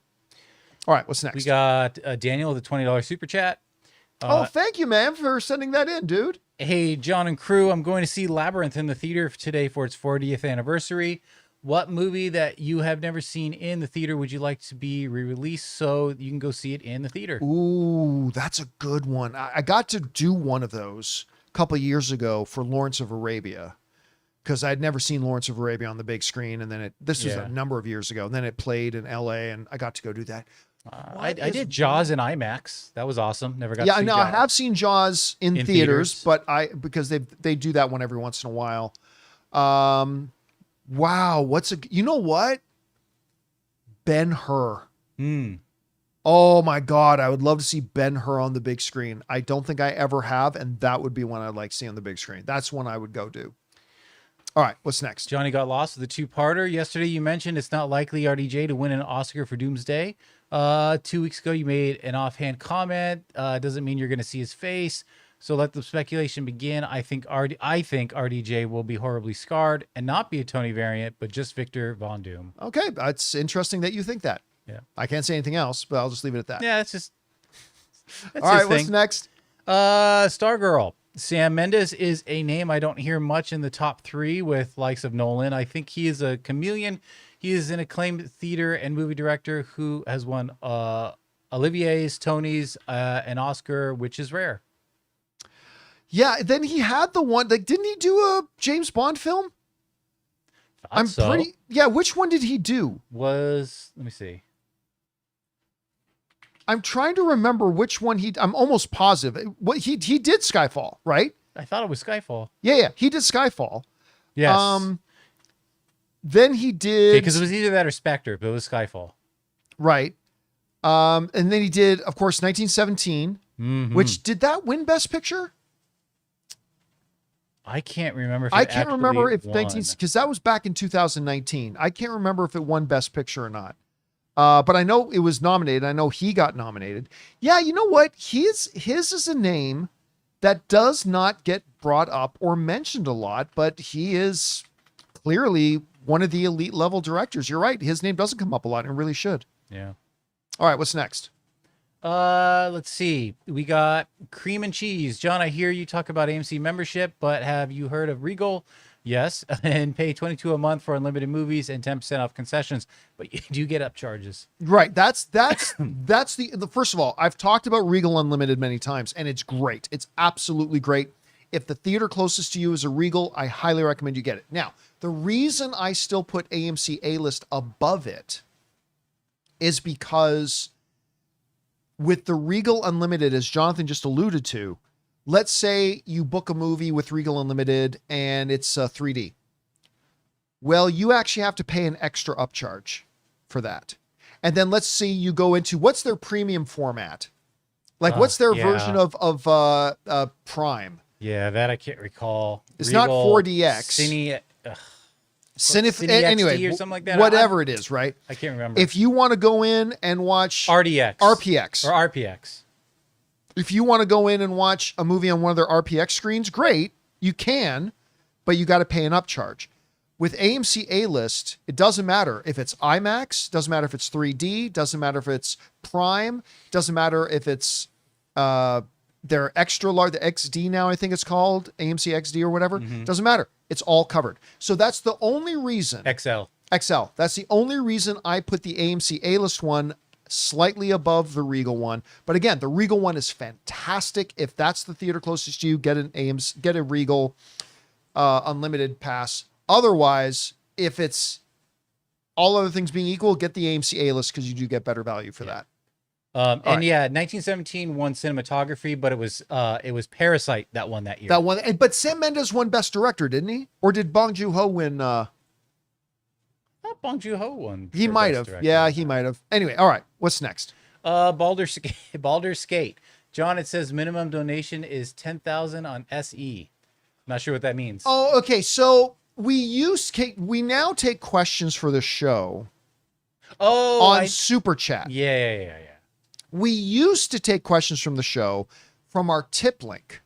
All right, what's next? We got Daniel with a $20 super chat. Oh, thank you, man, for sending that in, dude. Hey, John and crew, I'm going to see Labyrinth in the theater today for its 40th anniversary. What movie that you have never seen in the theater would you like to be re-released so you can go see it in the theater? Ooh, that's a good one. I got to do one of those a couple of years ago for Lawrence of Arabia. because I'd never seen Lawrence of Arabia on the big screen. And then this was Yeah. a number of years ago. And then it played in LA and I got to go do that. I did Jaws in IMAX. That was awesome. Never got to Yeah, see no, Jaws. I have seen Jaws in In theaters, theaters. but because they do that one every once in a while. Wow, you know what? Ben-Hur. Oh my God, I would love to see Ben-Hur on the big screen. I don't think I ever have, and that would be one I'd like to see on the big screen. That's one I would go do. All right, what's next? Johnny got lost with a two-parter. Yesterday you mentioned it's not likely RDJ to win an Oscar for Doomsday. 2 weeks ago you made an offhand comment. Doesn't mean you're going to see his face. So let the speculation begin. I think RDJ will be horribly scarred and not be a Tony variant, but just Victor Von Doom. Okay, that's interesting that you think that. Yeah. I can't say anything else, but I'll just leave it at that. Yeah, that's All right, his what's thing. next? Stargirl. Sam Mendes is a name I don't hear much in the top three with likes of Nolan. I think he is a chameleon. He is an acclaimed theater and movie director who has won Olivier's, Tony's, an Oscar, which is rare. Yeah, then he had the one, like, didn't he do a James Bond film? Yeah, which one did he do? Let me see. I'm trying to remember which one I'm almost positive. What he did Skyfall, right? I thought it was Skyfall. Yeah, he did Skyfall. Yes. Then he did Because it was either that or Spectre, but it was Skyfall. right. And then he did, of course, 1917, which did that win Best Picture? I can't remember if I it can't actually remember if won. because that was back in 2019. I can't remember if it won Best Picture or not. But I know it was nominated. I know he got nominated. Yeah, you know what? His is a name that does not get brought up or mentioned a lot, but he is clearly one of the elite level directors. You're right. His name doesn't come up a lot and really should. Yeah. All right, what's next? Let's see. We got Cream and Cheese. John, I hear you talk about AMC membership, but have you heard of Regal? Yes, and pay $22 a month for unlimited movies and 10% off concessions, but you do get up charges. Right. That's the first of all, I've talked about Regal Unlimited many times, and it's great. It's absolutely great. If the theater closest to you is a Regal, I highly recommend you get it. Now, the reason I still put AMC A-List above it is because with the Regal Unlimited, as Jonathan just alluded to, let's say you book a movie with Regal Unlimited and it's 3D. Well, you actually have to pay an extra upcharge for that. And then let's say you go into what's their premium format? Like what's their version of Prime? Yeah, that I can't recall. It's not 4DX. Cine Anyway, or something like that. whatever it is, right? I can't remember. If you want to go in and watch RPX or RPX. If you want to go in and watch a movie on one of their RPX screens, great, you can, but you got to pay an upcharge. With AMC A-List, it doesn't matter if it's IMAX, doesn't matter if it's 3D, doesn't matter if it's Prime, doesn't matter if it's their extra large, the XD now I think it's called, AMC XD or whatever, doesn't matter. It's all covered. So that's the only reason. XL. That's the only reason I put the AMC A-List one slightly above the Regal one. But again, the Regal one is fantastic. If that's the theater closest to you, get a Regal Unlimited pass. Otherwise, if it's all other things being equal, get the AMC A-List because you do get better value for that. And 1917 won cinematography, but it was Parasite that won that year. That one, but Sam Mendes won Best Director, didn't he? Or did Bong Joon-ho win? Bong Joon-ho won. He for might Best have. Director. Yeah, he might have. Anyway, all right. What's next? Baldur's Gate. John, it says minimum donation is 10,000 on SE. Not sure what that means. Oh, okay. So we now take questions for the show on Super Chat. Yeah. We used to take questions from the show from our tip link,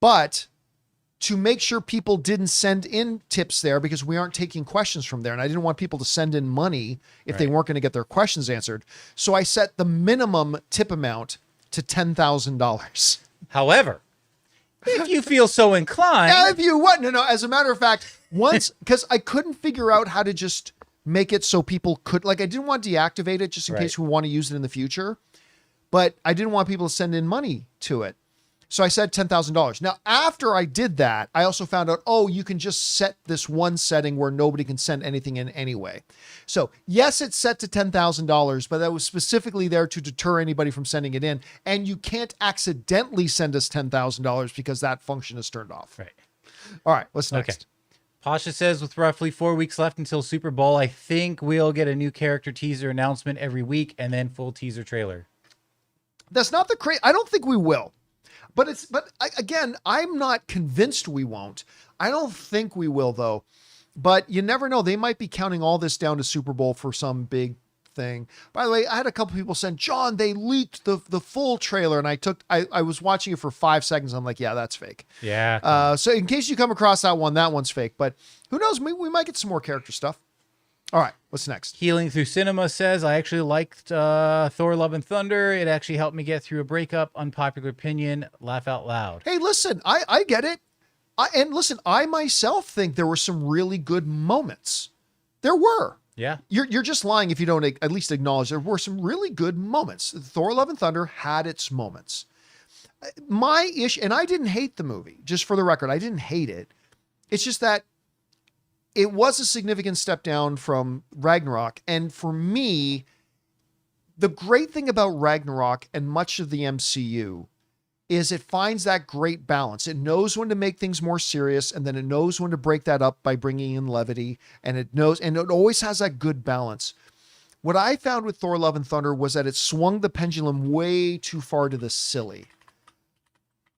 but to make sure people didn't send in tips there because we aren't taking questions from there. And I didn't want people to send in money if they weren't going to get their questions answered. So I set the minimum tip amount to $10,000. However, if you feel so inclined. Now, if you what? No. As a matter of fact, once, because I couldn't figure out how to just make it so people could, like, I didn't want to deactivate it just in case we want to use it in the future, but I didn't want people to send in money to it. So I said $10,000. Now, after I did that, I also found out, oh, you can just set this one setting where nobody can send anything in anyway. So yes, it's set to $10,000, but that was specifically there to deter anybody from sending it in. And you can't accidentally send us $10,000 because that function is turned off. Right. All right, what's next? Okay. Pasha says, with roughly 4 weeks left until Super Bowl, I think we'll get a new character teaser announcement every week and then full teaser trailer. That's not the I don't think we will. Again, I'm not convinced we won't. I don't think we will, though. But you never know. They might be counting all this down to Super Bowl for some big thing. By the way, I had a couple people saying, John, they leaked the full trailer. And I was watching it for 5 seconds. I'm like, yeah, that's fake. Yeah. So in case you come across that one's fake. But who knows? We might get some more character stuff. All right, what's next? Healing Through Cinema says, I actually liked Thor Love and Thunder. It actually helped me get through a breakup. Unpopular opinion, laugh out loud. Hey, listen, I get it. I myself think there were some really good moments. There were. Yeah. You're just lying if you don't at least acknowledge there were some really good moments. Thor Love and Thunder had its moments. My issue, and I didn't hate the movie, just for the record, I didn't hate it. It's just that it was a significant step down from Ragnarok. And for me, the great thing about Ragnarok and much of the MCU is it finds that great balance. It knows when to make things more serious, and then it knows when to break that up by bringing in levity, and it always has that good balance. What I found with Thor Love and Thunder was that it swung the pendulum way too far to the silly.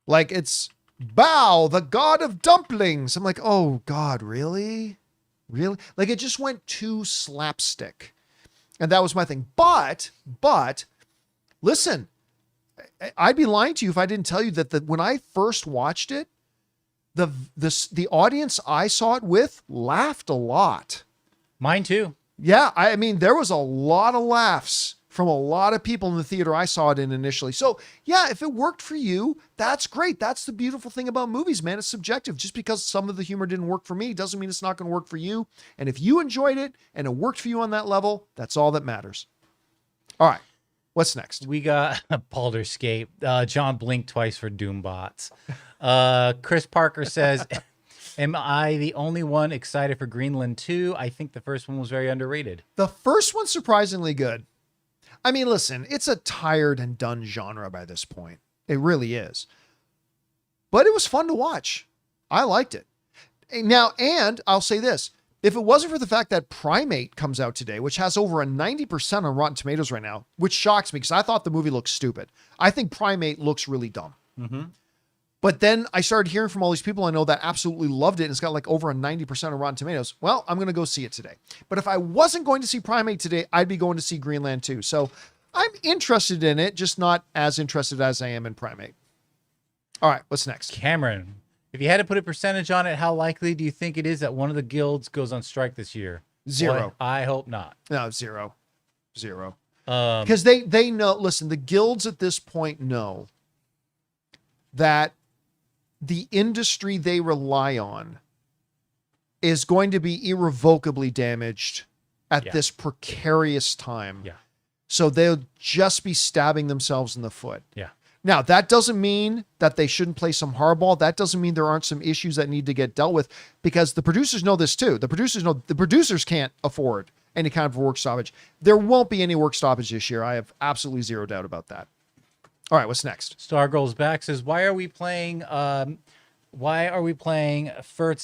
Like, it's Bao, the god of dumplings. I'm like, oh God, really? Really? Like, it just went too slapstick. And that was my thing. But listen, I'd be lying to you if I didn't tell you that when I first watched it, the audience I saw it with laughed a lot. Mine too. Yeah, I mean, there was a lot of laughs from a lot of people in the theater I saw it in initially. So yeah, if it worked for you, that's great. That's the beautiful thing about movies, man. It's subjective. Just because some of the humor didn't work for me doesn't mean it's not going to work for you. And if you enjoyed it and it worked for you on that level, that's all that matters. All right. What's next? We got Baldur's Gate. John blinked twice for Doombots. Chris Parker says, am I the only one excited for Greenland 2? I think the first one was very underrated. The first one's surprisingly good. I mean, listen, it's a tired and done genre by this point. It really is. But it was fun to watch. I liked it. Now, and I'll say this. If it wasn't for the fact that Primate comes out today, which has over a 90% on Rotten Tomatoes right now, which shocks me because I thought the movie looked stupid. I think Primate looks really dumb. Mm-hmm. But then I started hearing from all these people I know that absolutely loved it, and it's got like over a 90% on Rotten Tomatoes. Well, I'm going to go see it today. But if I wasn't going to see Primate today, I'd be going to see Greenland 2. So I'm interested in it, just not as interested as I am in Primate. All right, what's next? Cameron, if you had to put a percentage on it, how likely do you think it is that one of the guilds goes on strike this year? 0. Boy, I hope not. No, 0. Because they know, listen, the guilds at this point know that the industry they rely on is going to be irrevocably damaged at this precarious time. Yeah. So they'll just be stabbing themselves in the foot. Yeah. Now, that doesn't mean that they shouldn't play some hardball. That doesn't mean there aren't some issues that need to get dealt with, because the producers know this too. The producers know the producers can't afford any kind of work stoppage. There won't be any work stoppage this year. I have absolutely zero doubt about that. All right, what's next? Stargirl's back says, why are we playing Furtz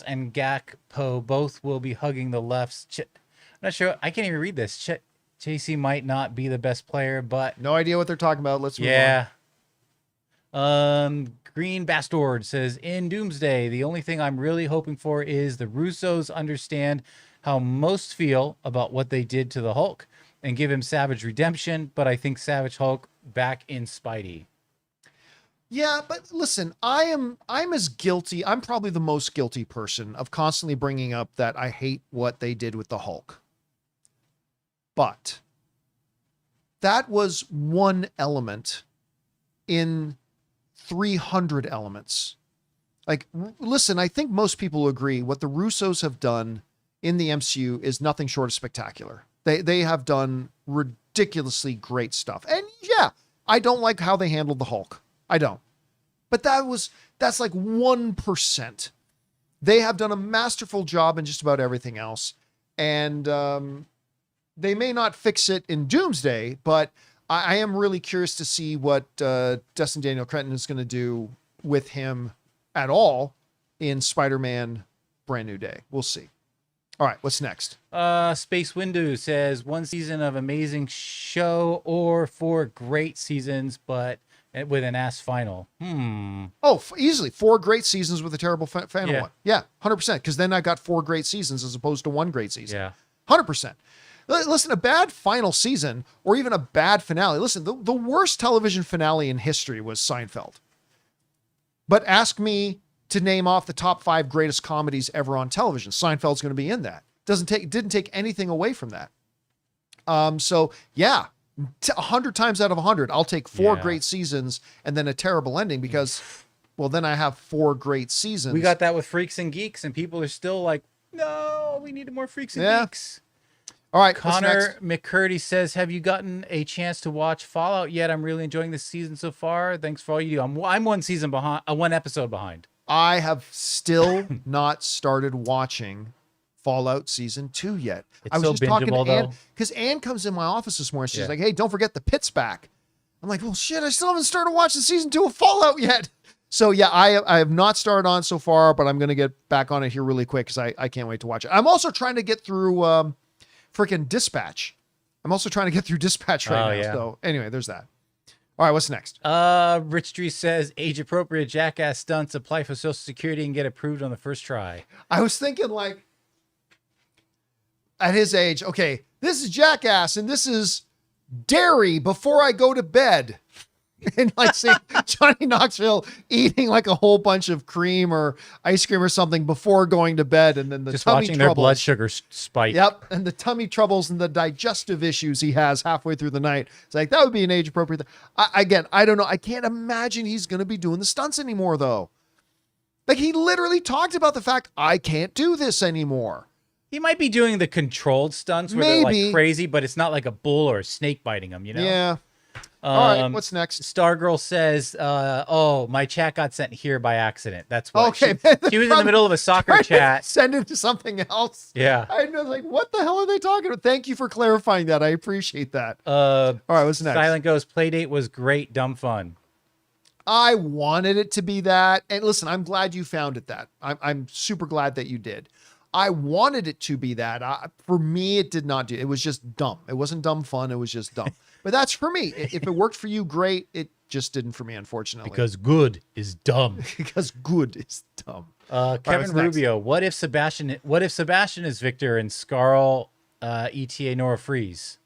and Gakpo? Both will be hugging the lefts. I'm not sure. I can't even read this. JC might not be the best player, but No idea what they're talking about. Let's move on. Green Bastard says, in Doomsday, the only thing I'm really hoping for is the Russos understand how most feel about what they did to the Hulk and give him Savage redemption, but I think Savage Hulk back in Spidey. Yeah, but listen, I'm as guilty. I'm probably the most guilty person of constantly bringing up that I hate what they did with the Hulk. But that was one element in 300 elements. Like, listen, I think most people agree what the Russos have done in the MCU is nothing short of spectacular. They have done ridiculously great stuff. And yeah, I don't like how they handled the Hulk. I don't. But that's like 1%. They have done a masterful job in just about everything else. And they may not fix it in Doomsday, but I am really curious to see what Destin Daniel Cretton is going to do with him at all in Spider-Man Brand New Day. We'll see. All right, what's next? Space Window says 1 season of amazing show or 4 great seasons, but with an ass final. Oh, easily 4 great seasons with a terrible final Yeah. one. Yeah, 100%. Because then I got 4 great seasons as opposed to 1 great season. Yeah. 100%. Listen, a bad final season or even a bad finale. Listen, the worst television finale in history was Seinfeld. But ask me to name off the top 5 greatest comedies ever on television. Seinfeld's going to be in that. Didn't take anything away from that. So yeah, 100 times out of 100, I'll take 4 great seasons and then a terrible ending because, well, then I have 4 great seasons. We got that with Freaks and Geeks, and people are still like, no, we needed more Freaks and Geeks. All right, Connor McCurdy says, have you gotten a chance to watch Fallout yet? I'm really enjoying this season so far. Thanks for all you do. I'm 1 season behind, 1 episode behind. I have still not started watching Fallout Season 2 yet. I was so just talking to bingeable, Ann, though. because Ann comes in my office this morning. She's like, hey, don't forget the pit's back. I'm like, well, shit, I still haven't started watching Season 2 of Fallout yet. So yeah, I have not started on so far, but I'm going to get back on it here really quick because I can't wait to watch it. I'm also trying to get through freaking Dispatch. I'm also trying to get through Dispatch right now. Yeah. So anyway, there's that. All right, what's next? Rich Tree says, age-appropriate Jackass stunts apply for Social Security and get approved on the first try. I was thinking like, at his age, okay, this is Jackass and this is dairy before I go to bed. And like say Johnny Knoxville eating like a whole bunch of cream or ice cream or something before going to bed. And then the Just tummy watching troubles. their blood sugar spike. Yep. And the tummy troubles and the digestive issues he has halfway through the night. It's like, that would be an age appropriate thing. Again, I don't know. I can't imagine he's going to be doing the stunts anymore though. Like he literally talked about the fact I can't do this anymore. He might be doing the controlled stunts where they're like crazy, but it's not like a bull or a snake biting him, you know? Yeah. All right, what's next? Stargirl says, oh, my chat got sent here by accident. That's why. Okay. She was in the middle of a soccer chat. Send it to something else. Yeah. I was like, what the hell are they talking about? Thank you for clarifying that. I appreciate that. All right, what's next? Silent Ghost Playdate was great, dumb fun. I wanted it to be that. And listen, I'm glad you found it that. I'm super glad that you did. I wanted it to be that. For me, it did not do. It was just dumb. It wasn't dumb fun. It was just dumb. But that's for me. If it worked for you, great. It just didn't for me, unfortunately. Because good is dumb. Because good is dumb. Kevin Rubio, what if Sebastian is Victor and Scarl ETA Nora Freeze?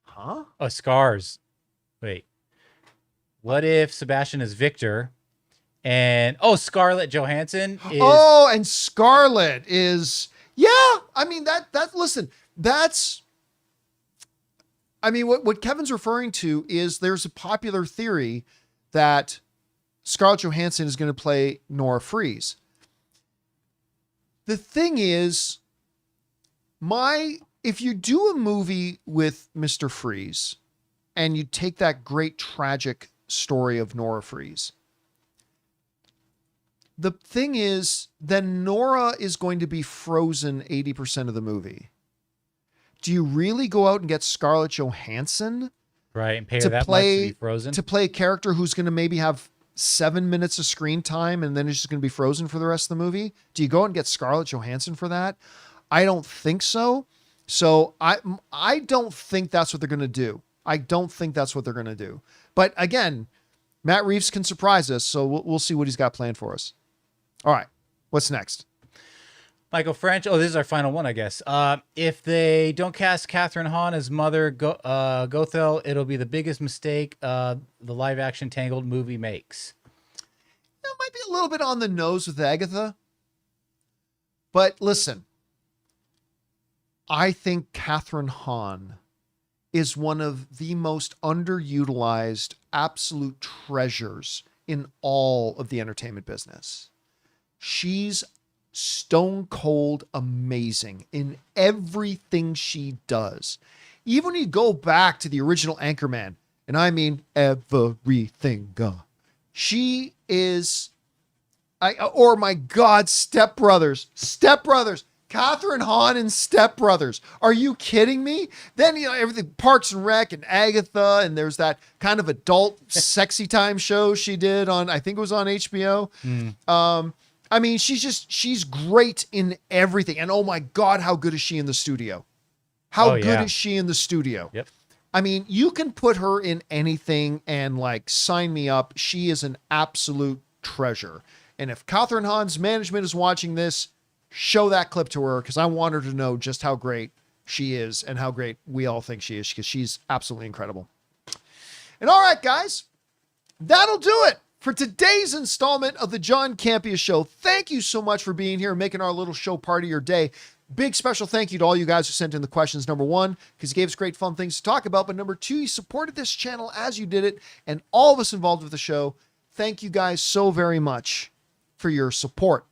Huh? Oh, Scars. Wait. What if Sebastian is Victor and Scarlett Johansson is and Scarlett is I mean what Kevin's referring to is there's a popular theory that Scarlett Johansson is going to play Nora Freeze. The thing is, if you do a movie with Mr. Freeze and you take that great tragic story of Nora Freeze, the thing is, then Nora is going to be frozen 80% of the movie. Do you really go out and get Scarlett Johansson and pay her that much to be frozen? To play a character who's going to maybe have 7 minutes of screen time and then is just going to be frozen for the rest of the movie? Do you go out and get Scarlett Johansson for that? I don't think so. So I don't think that's what they're going to do. I don't think that's what they're going to do. But again, Matt Reeves can surprise us, so we'll see what he's got planned for us. All right, what's next? Michael French. Oh, this is our final one, I guess. If they don't cast Catherine Hahn as Mother Gothel, it'll be the biggest mistake the live-action Tangled movie makes. It might be a little bit on the nose with Agatha. But listen, I think Catherine Hahn is one of the most underutilized absolute treasures in all of the entertainment business. She's stone cold amazing in everything she does. Even when you go back to the original Anchorman, and I mean everything, She is, or my God, Step Brothers. Catherine Hahn and Step Brothers. Are you kidding me? Then, everything, Parks and Rec and Agatha, and there's that kind of adult sexy time show she did on, I think it was on HBO. I mean, she's great in everything. And oh my God, how good is she in the studio? How good is she in the studio? Yep. I mean, you can put her in anything and like sign me up. She is an absolute treasure. And if Catherine Hahn's management is watching this, show that clip to her because I want her to know just how great she is and how great we all think she is because she's absolutely incredible. And all right, guys, that'll do it for today's installment of the John Campea Show. Thank you so much for being here and making our little show part of your day. Big special thank you to all you guys who sent in the questions. Number one, because you gave us great fun things to talk about. But number two, you supported this channel as you did it. And all of us involved with the show, thank you guys so very much for your support.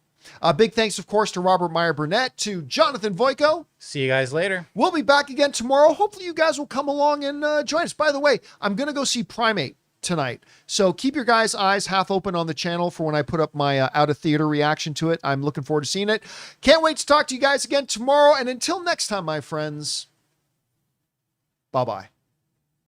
Big thanks, of course, to Robert Meyer Burnett, to Jonathan Voico. See you guys later. We'll be back again tomorrow. Hopefully you guys will come along and join us. By the way, I'm going to go see Primate tonight. So keep your guys' eyes half open on the channel for when I put up my out of theater reaction to it. I'm looking forward to seeing it. Can't wait to talk to you guys again tomorrow. And until next time, my friends, bye-bye.